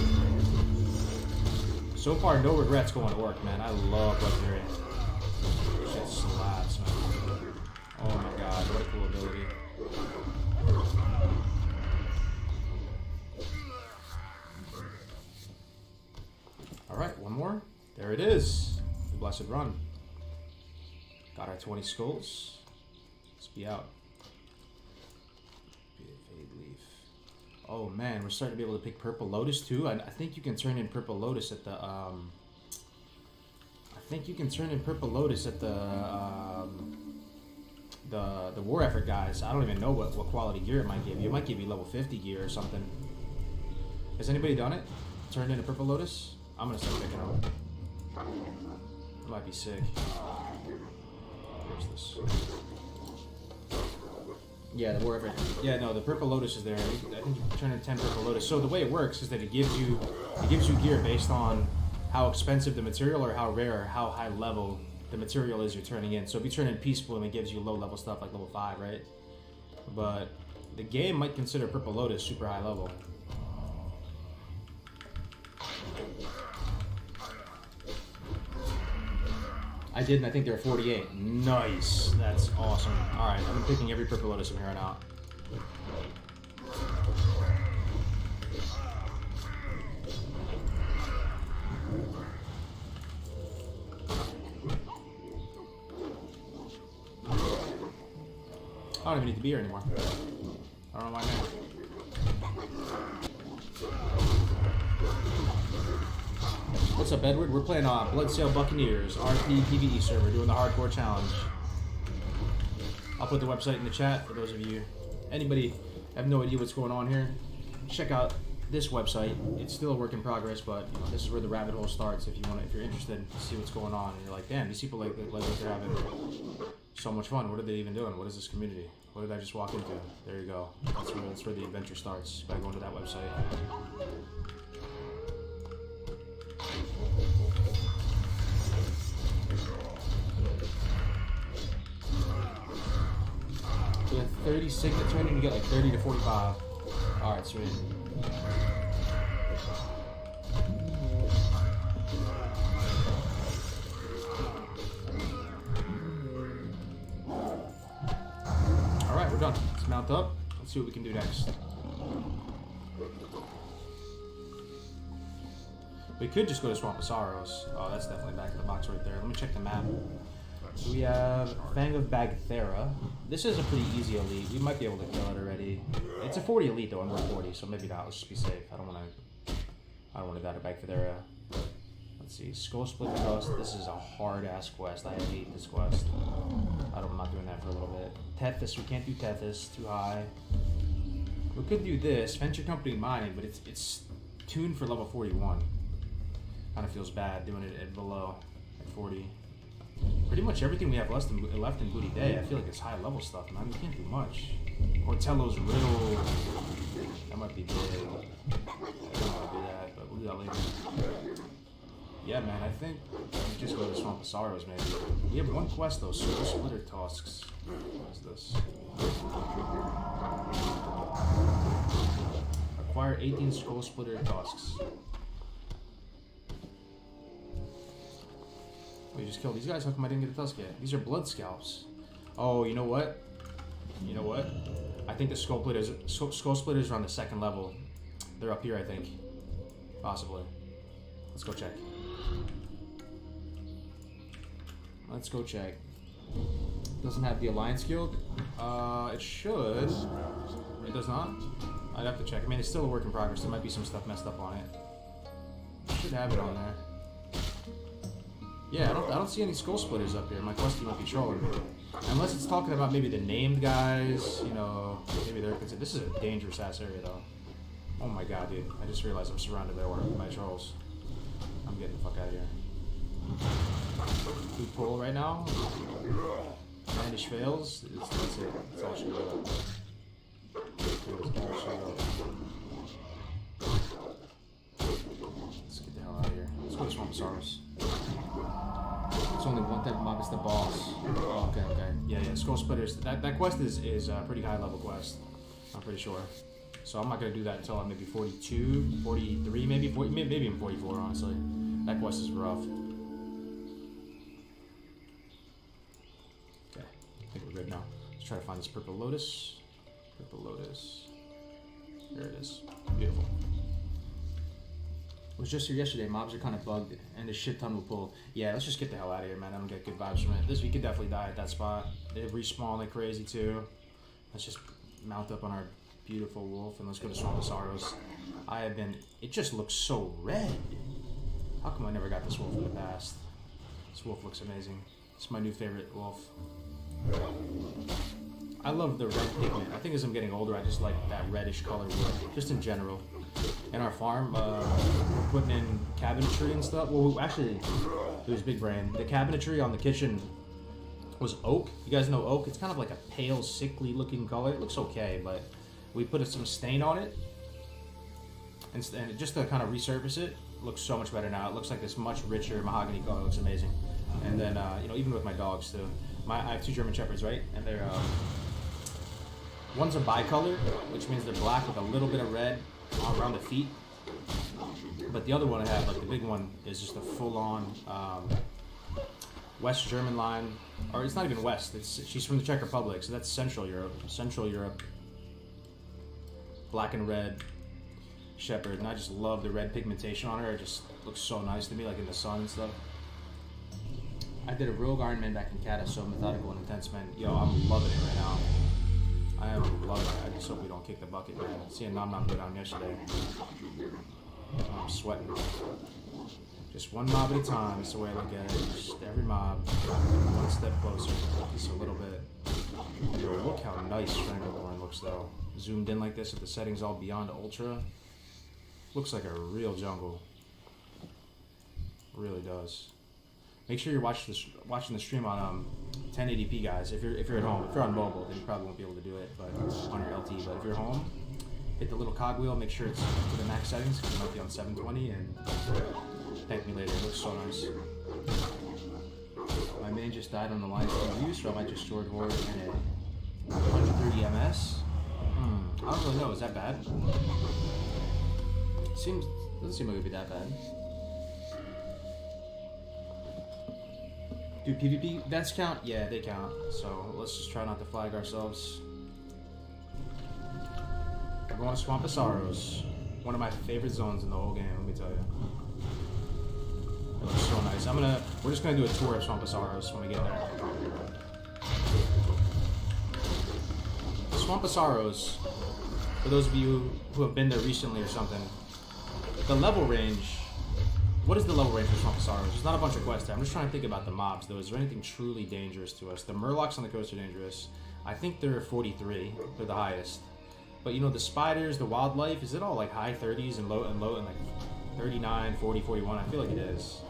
So far, no regrets going to work, man. I love Blade Fury. Shit slaps, man. Oh my god, what a cool ability. Alright, one more. There it is. The Blessed Run. Got our 20 skulls. Let's be out. Fade leaf. Oh man, we're starting to be able to pick Purple Lotus too. I think you can turn in Purple Lotus at the the war effort guys. I don't even know what quality gear it might give you. It might give you level 50 gear or something. Has anybody done it? Turned into Purple Lotus? I'm gonna start picking them. It might be sick. Where's this? Yeah, the war effort. Yeah, no, the Purple Lotus is there. I think you can turn in 10 Purple Lotus. So the way it works is that it gives you gear based on how expensive the material or how rare or how high level the material is you're turning in. So if you turn in Peace Bloom, it gives you low level stuff like level 5, right? But the game might consider Purple Lotus super high level. I did, and I think they're 48. Nice. That's awesome. Alright, I'm picking every Purple Lotus from here on out. I don't even need to be here anymore. I don't know why I'm here. What's up, Edward? We're playing on Bloodsail Buccaneers, RP PvE server, doing the hardcore challenge. I'll put the website in the chat for those of you. Anybody have no idea what's going on here? Check out this website. It's still a work in progress, but you know, this is where the rabbit hole starts. If you're interested to see what's going on, and you're like, damn, these people like what they're having so much fun. What are they even doing? What is this community? What did I just walk into? There you go. That's where the adventure starts. By going to that website. So 30 signet training, you get like 30 to 45. Alright, sweet. Alright, we're done. Let's mount up. Let's see what we can do next. We could just go to Swamp of Sorrows. Oh, that's definitely back in the box right there. Let me check the map. So we have Fang of Bagthera. This is a pretty easy elite. We might be able to kill it already. It's a 40 elite though, and we're 40, so maybe not. Let's just be safe. I don't want to die to Bagthera. Let's see. Skull Split Quest. This is a hard ass quest. I hate this quest. I'm not doing that for a little bit. Tethys. We can't do Tethys. Too high. We could do this. Venture Company Mining, but it's tuned for level 41. Kind of feels bad doing it at below at 40. Pretty much everything we have left in Booty Day, I feel like it's high level stuff, man. We can't do much. Ortello's Riddle. That might be big. I don't want to do that, but we'll do that later. Yeah, man, I think we just go to Swamp of Sorrows, maybe. We have one quest, though. Soul Splitter Tusks. What is this? Acquire 18 Skull Splitter Tusks. We just killed these guys. How come I didn't get a tusk yet? These are blood scalps. Oh, you know what? You know what? I think the skull splitters are on the second level. They're up here, I think. Possibly. Let's go check. Let's go check. Doesn't have the Alliance Guild. It should. It does not. I'd have to check. I mean, it's still a work in progress. There might be some stuff messed up on it. Should have it on there. Yeah, I don't see any skull splitters up here. My quest might be trolling me. Unless it's talking about maybe the named guys, you know, maybe they're considered. This is a dangerous ass area though. Oh my god, dude. I just realized I'm surrounded by trolls. I'm getting the fuck out of here. We pull right now. Mandish fails. That's it. That's all she wrote. Let's get the hell out of here. Let's go to Swamp of Sorrows. It's only one type of mob, it's the boss. Oh, okay. Yeah, Skull Splitters. That quest is a pretty high level quest. I'm pretty sure. So I'm not going to do that until I'm maybe 42, 43, maybe even 44, honestly. That quest is rough. Okay, I think we're good now. Let's try to find this Purple Lotus. Purple Lotus. There it is. Beautiful. Was just here yesterday. Mobs are kind of bugged, and a shit ton will pull. Yeah, let's just get the hell out of here, man. I don't get good vibes from it. We could definitely die at that spot. They respawn like crazy too. Let's just mount up on our beautiful wolf, and let's go to Swamp of Sorrows. It just looks so red. How come I never got this wolf in the past? This wolf looks amazing. It's my new favorite wolf. I love the red pigment. I think as I'm getting older, I just like that reddish color wood, just in general. In our farm, we're putting in cabinetry and stuff. Well, actually, it was big brain. The cabinetry on the kitchen was oak. You guys know oak? It's kind of like a pale, sickly looking color. It looks okay, but we put some stain on it. And just to kind of resurface it, looks so much better now. It looks like this much richer mahogany color. It looks amazing. And then, you know, even with my dogs too. I have 2 German Shepherds, right? And they're, one's a bicolor, which means they're black with a little bit of red around the feet. But the other one I have, like the big one, is just a full-on West German line. Or it's not even West. She's from the Czech Republic, so that's Central Europe. Central Europe. Black and red shepherd, and I just love the red pigmentation on her. It just looks so nice to me, like in the sun and stuff. I did a Rogue Iron Man back in Cata, so methodical and intense, man. Yo, I'm loving it right now. I am loving it. I just hope we don't kick the bucket, man. Seeing Nom Nom go down yesterday. I'm sweating. Just one mob at a time, that's the way I look at it. Just every mob, one step closer, just a little bit. Yo, look how nice Stranglethorn looks though. Zoomed in like this with the settings all beyond ultra. Looks like a real jungle. Really does. Make sure you're watching the stream on 1080p, guys. If you're at home, if you're on mobile, then you probably won't be able to do it, but on your LT. But if you're home, hit the little cogwheel. Make sure it's to the max settings because it might be on 720. And thank me later. It looks so nice. My main just died on the line from use, so I might just Sword Horde and a 130 MS. I don't really know. Is that bad? Doesn't seem like it'd be that bad. Do PvP events count? Yeah, they count. So let's just try not to flag ourselves. We're going to Swamp of Sorrows. One of my favorite zones in the whole game, let me tell you. It looks so nice. We're just gonna do a tour of Swamp of Sorrows when we get there. Swamp of Sorrows, for those of you who have been there recently or something, the level range. What is the level range for Swamp of Sorrows? There's not a bunch of quests there. I'm just trying to think about the mobs, though. Is there anything truly dangerous to us? The Murlocs on the coast are dangerous. I think they're 43. They're the highest. But, you know, the spiders, the wildlife, is it all, like, high 30s and low, and like, 39, 40, 41? I feel like it is.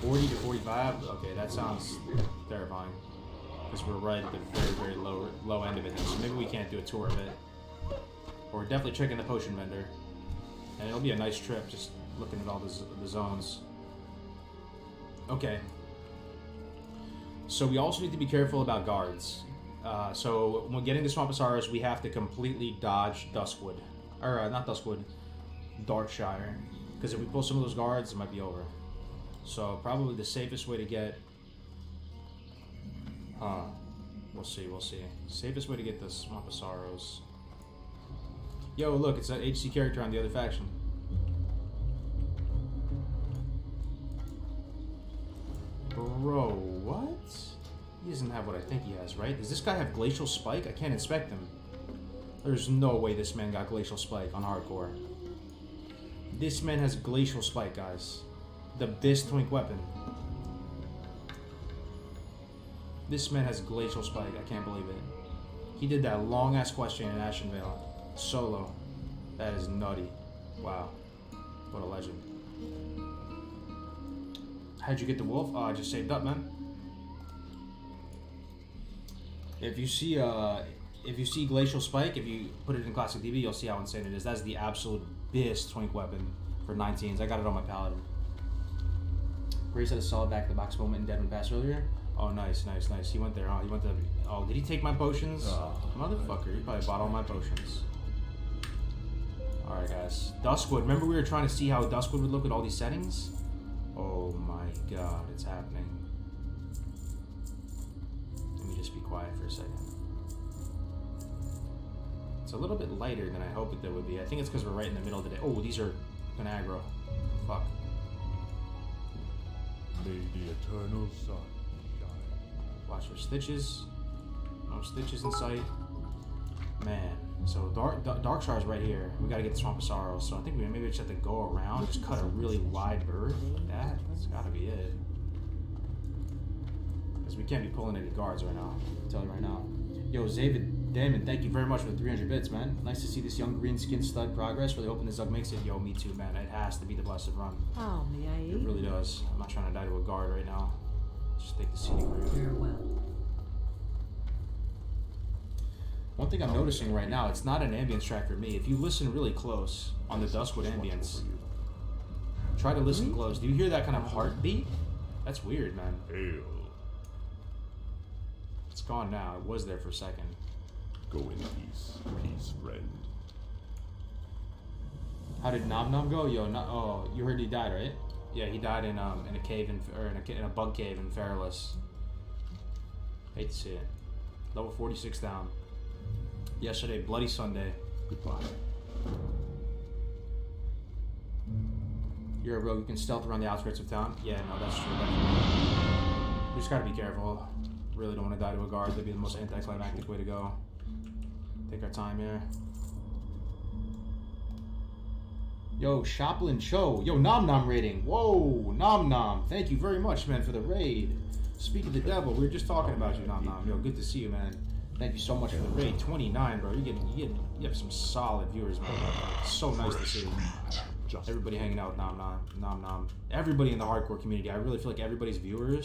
$40 to $45? Okay, that sounds terrifying. Because we're right at the very, very low end of it. So maybe we can't do a tour of it. We're definitely checking the potion vendor. And it'll be a nice trip, just looking at all the zones. Okay. So we also need to be careful about guards. So when getting to Swamp of Sorrows, we have to completely dodge Duskwood. Or, not Duskwood, Darkshire. Because if we pull some of those guards, it might be over. So probably the safest way to get... We'll see. Safest way to get the Swamp of Sorrows... Yo, look, it's an HC character on the other faction. Bro, what? He doesn't have what I think he has, right? Does this guy have Glacial Spike? I can't inspect him. There's no way this man got Glacial Spike on hardcore. This man has Glacial Spike, guys. The best twink weapon. This man has Glacial Spike. I can't believe it. He did that long-ass question in Ashenvale. Solo. That is nutty. Wow. What a legend. How'd you get the wolf? Oh, I just saved up, man. If you see Glacial Spike, if you put it in Classic DB, you'll see how insane it is. That's the absolute best twink weapon for 19s. I got it on my Paladin. Grace had a solid back to the box moment in Deadman Pass earlier. Oh, nice. He went there, huh? He went to... Oh, did he take my potions? Motherfucker, he probably bought all my potions. Alright, guys. Duskwood. Remember we were trying to see how Duskwood would look with all these settings? Oh my god, it's happening. Let me just be quiet for a second. It's a little bit lighter than I hoped it would be. I think it's because we're right in the middle of the day. Oh, these are gonna aggro. Fuck. May the eternal sun shine. Watch for stitches. No stitches in sight. Man. So Darkshire's right here. We gotta get the Swamp of Sorrows. So I think maybe we just have to go around, just cut a really wide berth. That's gotta be it. Because we can't be pulling any guards right now. I'll tell you right now. Yo, Zavid Damon, thank you very much for the 300 bits, man. Nice to see this young green skin stud progress. Really hoping this Zug makes it. Yo, me too, man. It has to be the blessed run. How may I It aid? really does. I'm not trying to die to a guard right now. Just take the scenic route. Farewell. One thing I'm noticing right now, it's not an ambience track for me. If you listen really close on the Duskwood ambience, try to listen close. Do you hear that kind of heartbeat? That's weird, man. Hail. It's gone now. It was there for a second. Go in peace, friend. How did Nom Nom go? Yo, oh, you heard he died, right? Yeah, he died in a cave in a bug cave in Feralus. Hate to see it. Level 46 down. Yesterday, Bloody Sunday. Goodbye. You're a rogue. You can stealth around the outskirts of town. Yeah, no, that's true. We just gotta be careful. Really don't want to die to a guard. That'd be the most anticlimactic way to go. Take our time here. Yo, Shoplin Cho. Yo, Nom Nom rating. Whoa, Nom Nom. Thank you very much, man, for the raid. Speak of the devil, we were just talking about you, Nom Nom. Yo, good to see you, man. Thank you so much for the raid. 29, bro. You have some solid viewers, man. It's so nice to see. Everybody hanging out with Nom Nom. Everybody in the hardcore community. I really feel like everybody's viewer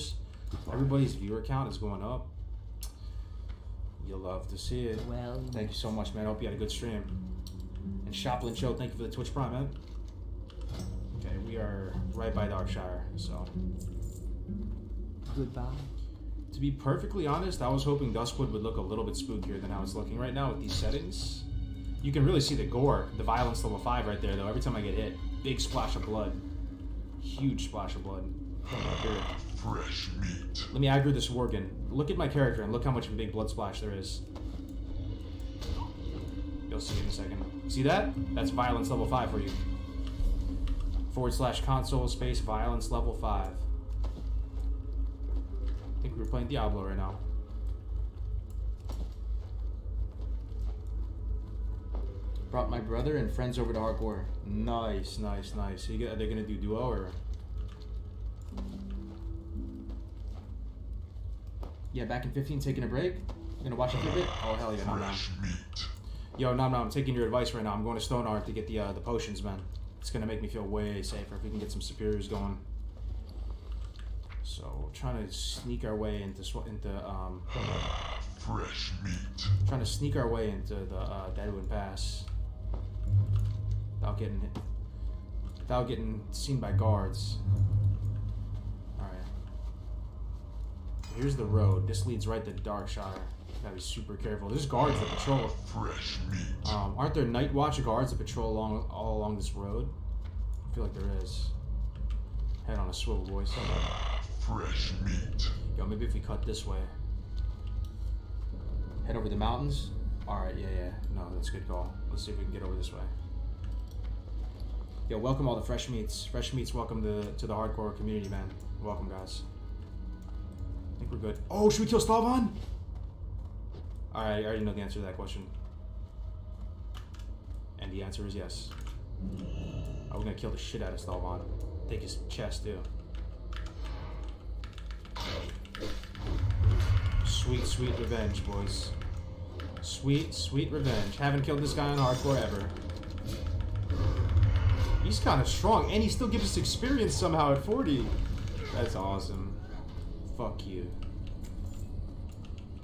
count is going up. You'll love to see it. Well, Thank you so much, man. I hope you had a good stream. And Shoplin Show, thank you for the Twitch Prime, man. Okay, we are right by Darkshire, so. goodbye. To be perfectly honest, I was hoping Duskwood would look a little bit spookier than how it's looking right now with these settings. You can really see the gore, the violence level 5 right there, though. Every time I get hit, big splash of blood. Huge splash of blood. Here. Fresh meat. Let me aggro this Worgen. Look at my character and look how much of a big blood splash there is. You'll see in a second. See that? That's violence level 5 for you. / console space violence level 5. I think we're playing Diablo right now. Brought my brother and friends over to hardcore. Nice, nice, nice. So are they gonna do duo or? Yeah, back in 15, taking a break. You gonna watch it for a bit? Oh hell yeah, Nom Nom. Fresh meat. Yo, Nom Nom, I'm taking your advice right now. I'm going to Stone Art to get the potions, man. It's gonna make me feel way safer if we can get some superiors going. So trying to sneak our way into Fresh meat. trying to sneak our way into the Deadwood Pass without getting seen by guards. All right. Here's the road. This leads right to Darkshire. Gotta be super careful. There's guards that patrol. Fresh meat. Aren't there night watch guards that patrol all along this road? I feel like there is. Head on a swivel, boys. Fresh meat. Yo, maybe if we cut this way. Head over the mountains? Alright, yeah. No, that's a good call. Let's see if we can get over this way. Yo, welcome all the Fresh Meats. Fresh Meats, welcome to the hardcore community, man. Welcome, guys. I think we're good. Oh, should we kill Slavon? Alright, I already know the answer to that question. And the answer is yes. Oh, we're gonna kill the shit out of Slavon. Take his chest, too. Sweet, sweet revenge, boys. Sweet, sweet revenge. Haven't killed this guy on hardcore ever. He's kind of strong, and he still gives us experience somehow at 40. That's awesome. Fuck you.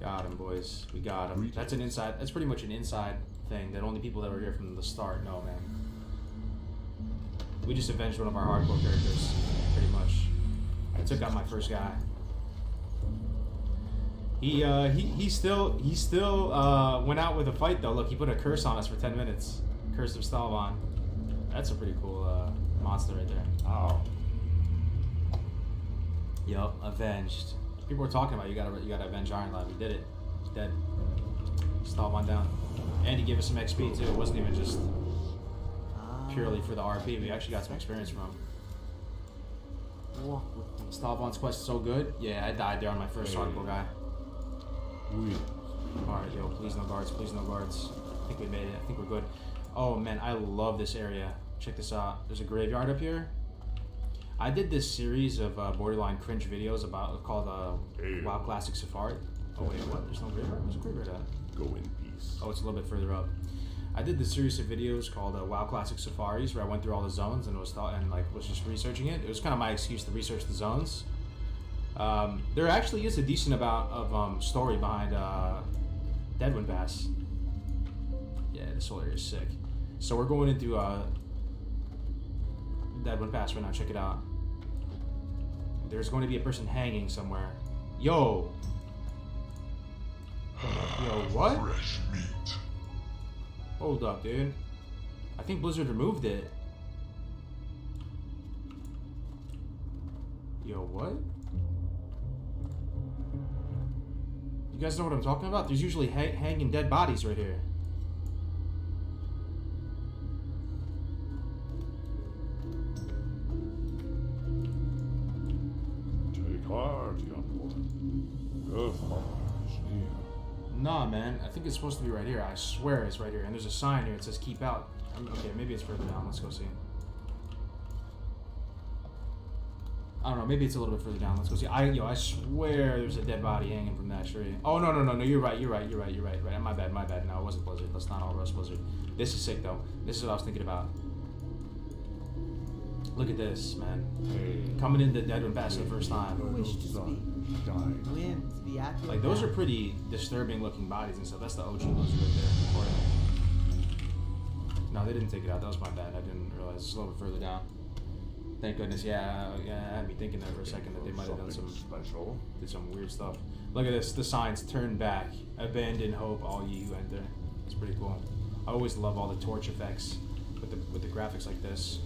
Got him, boys. We got him. That's an inside. That's pretty much an inside thing that only people that were here from the start know, man. We just avenged one of our hardcore characters, pretty much. I took out my first guy. He still went out with a fight though. Look, he put a curse on us for 10 minutes. Curse of Stalvan. That's a pretty cool monster right there. Ow. Yup, avenged. People were talking about you gotta avenge Iron Lad. We did it. He's dead. Stalvan down. And he gave us some XP too. It wasn't even just purely for the RP. We actually got some experience from him. Walk with me. Stalvan's quest is so good. Yeah, I died there on my first hardcore guy. Alright, yo, please no guards, please no guards. I think we made it. I think we're good. Oh man, I love this area. Check this out. There's a graveyard up here. I did this series of borderline cringe videos called WoW Classic Safari. Oh wait, what? There's no graveyard? Where's the graveyard at? Go in peace. Oh, it's a little bit further up. I did this series of videos called WoW Classic Safaris, where I went through all the zones and was just researching it. It was kind of my excuse to research the zones. There actually is a decent amount of story behind Deadwind Pass. Yeah, this whole area is sick. So we're going into Deadwind Pass right now. Check it out. There's going to be a person hanging somewhere. Yo! Yo, what? Fresh meat. Hold up, dude. I think Blizzard removed it. Yo, what? You guys know what I'm talking about? There's usually hanging dead bodies right here. Take heart, young one. Earthmother is near. Nah, man. I think it's supposed to be right here. I swear it's right here. And there's a sign here that says keep out. Okay, maybe it's further down. Let's go see. I don't know. Maybe it's a little bit further down. Let's go see. I swear there's a dead body hanging from that tree. Oh, no. You're right. Right. My bad. No, it wasn't Blizzard. That's not all Rust Blizzard. This is sick, though. This is what I was thinking about. Look at this, man. Coming into Deadwind Pass for the first time. Wish to speak. Limbs be at your Like, those are back. pretty disturbing looking bodies and stuff. That's the OG Blizzard right there. No, they didn't take it out. That was my bad. I didn't realize. It's a little bit further down. Thank goodness. Yeah, I had me thinking there for a second that they might have done did some weird stuff. Look at this. The signs: turn back, abandon hope, all ye who enter. It's pretty cool. I always love all the torch effects with the graphics like this.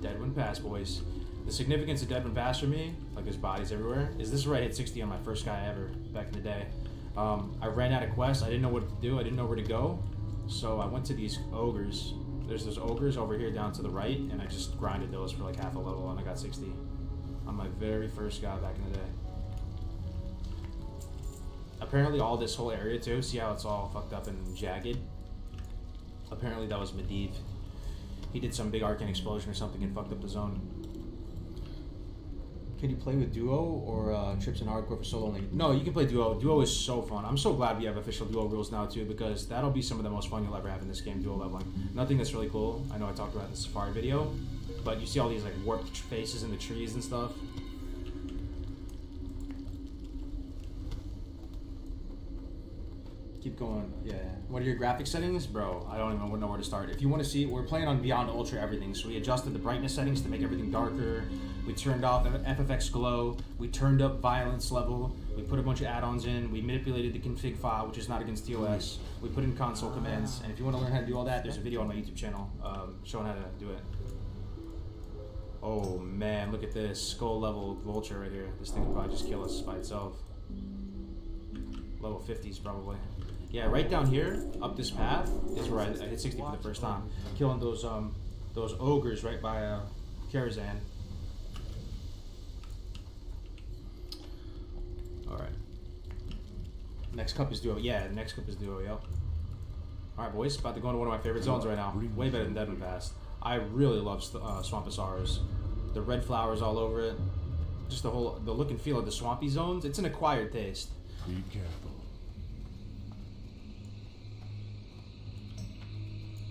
Deadwind Pass, boys. The significance of Deadwind Pass for me, like there's bodies everywhere, is this is where I hit 60 on my first guy ever back in the day. I ran out of quests. I didn't know what to do. I didn't know where to go. So I went to these ogres. There's those ogres over here down to the right, and I just grinded those for like half a level, and I got 60 on my very first guy back in the day. Apparently all this whole area too, see how it's all fucked up and jagged? Apparently that was Medivh. He did some big arcane explosion or something and fucked up the zone. Can you play with duo or trips in hardcore for solo only? No, you can play duo. Duo is so fun. I'm so glad we have official duo rules now too, because that'll be some of the most fun you'll ever have in this game, duo leveling. Nothing that's really cool. I know I talked about it in the Safari video, but you see all these like warped faces in the trees and stuff. Keep going. Yeah. What are your graphic settings? Bro, I don't even know where to start. If you want to see, we're playing on Beyond Ultra everything, so we adjusted the brightness settings to make everything darker. We turned off FFX glow. We turned up violence level. We put a bunch of add-ons in. We manipulated the config file, which is not against TOS. We put in console commands. And if you want to learn how to do all that, there's a video on my YouTube channel showing how to do it. Oh man, look at this. Skull level vulture right here. This thing could probably just kill us by itself. Level 50s probably. Yeah, right down here, up this path, is where I hit 60 for the first time. Killing those ogres right by Karazhan. Alright. Next cup is duo. Yeah, the next cup is duo, yep. Alright, boys, about to go into one of my favorite zones right now. Way better than Deadwind Pass. I really love Swamposaurus. The red flowers all over it. Just the look and feel of the swampy zones. It's an acquired taste. Be careful.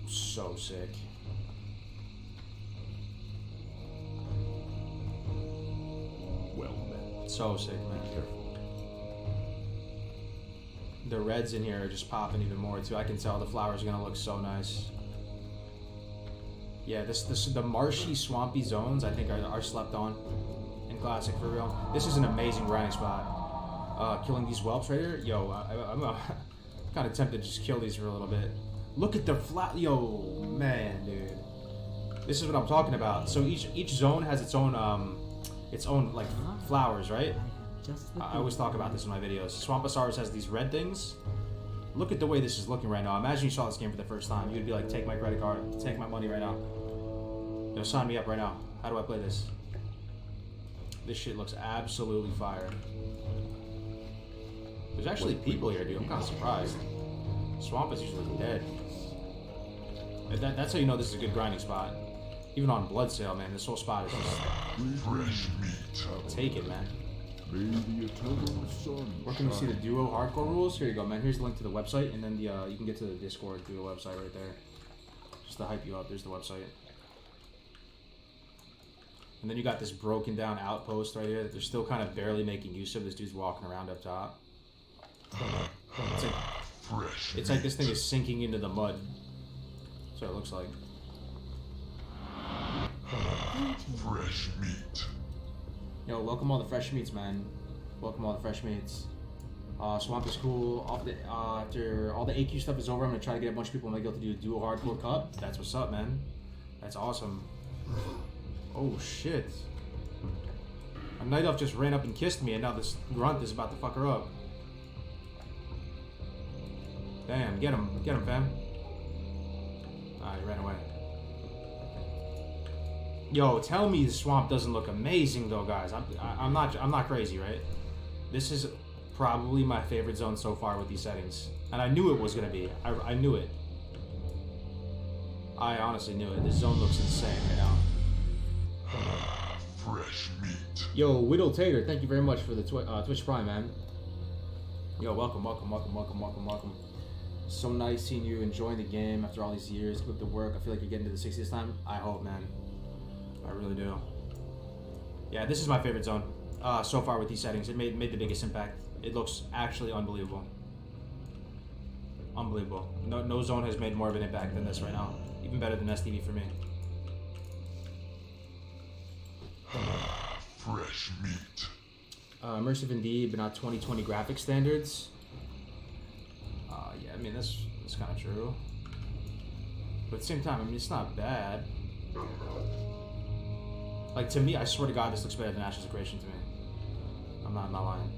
So sick. Well met. So sick, man. The reds in here are just popping even more too. I can tell the flowers are gonna look so nice. Yeah, the marshy, swampy zones I think are slept on in Classic for real. This is an amazing grinding spot. Killing these whelps right here, yo, I'm kind of tempted to just kill these for a little bit. Look at the yo, man, dude. This is what I'm talking about. So each zone has its own like flowers, right? I always talk about this in my videos. Swamposaurus has these red things. Look at the way this is looking right now. Imagine you saw this game for the first time. You'd be like, take my credit card, take my money right now. Yo, sign me up right now. How do I play this? This shit looks absolutely fire. There's actually people here, dude. I'm kind of surprised. Swamp is usually dead. That's how you know this is a good grinding spot. Even on Bloodsail, man, this whole spot is just... Fresh meat. Take it, man. May the eternal sun Where can you see the duo hardcore rules? Here you go, man. Here's the link to the website, and then you can get to the Discord through the website right there. Just to hype you up, there's the website. And then you got this broken down outpost right here that they're still kind of barely making use of. This dude's walking around up top. It's like this thing is sinking into the mud. That's what it looks like. Fresh meat. Yo, welcome all the fresh meats, man. Welcome all the fresh meats. Swamp is cool. After all the AQ stuff is over, I'm gonna try to get a bunch of people in my guild to do a dual hardcore cup. That's what's up, man. That's awesome. Oh shit. A night elf just ran up and kissed me, and now this grunt is about to fuck her up. Damn, get him, fam. Ah, he ran away. Yo, tell me the swamp doesn't look amazing though, guys. I'm not crazy, right? This is probably my favorite zone so far with these settings, and I knew it was gonna be. I knew it. I honestly knew it. This zone looks insane right now. Fresh meat. Yo, Whittle Tater, thank you very much for the Twitch Prime, man. Yo, welcome. So nice seeing you enjoying the game after all these years. Keep up the work. I feel like you're getting to the 60 this time. I hope, man. I really do. Yeah, this is my favorite zone so far with these settings. It made the biggest impact. It looks actually unbelievable. Unbelievable. No zone has made more of an impact than this right now. Even better than STV for me. Fresh meat. Immersive indeed, but not 2020 graphic standards. Yeah, I mean, that's kind of true. But at the same time, I mean, it's not bad. Like, to me, I swear to God, this looks better than Ashes of Creation to me. I'm not lying.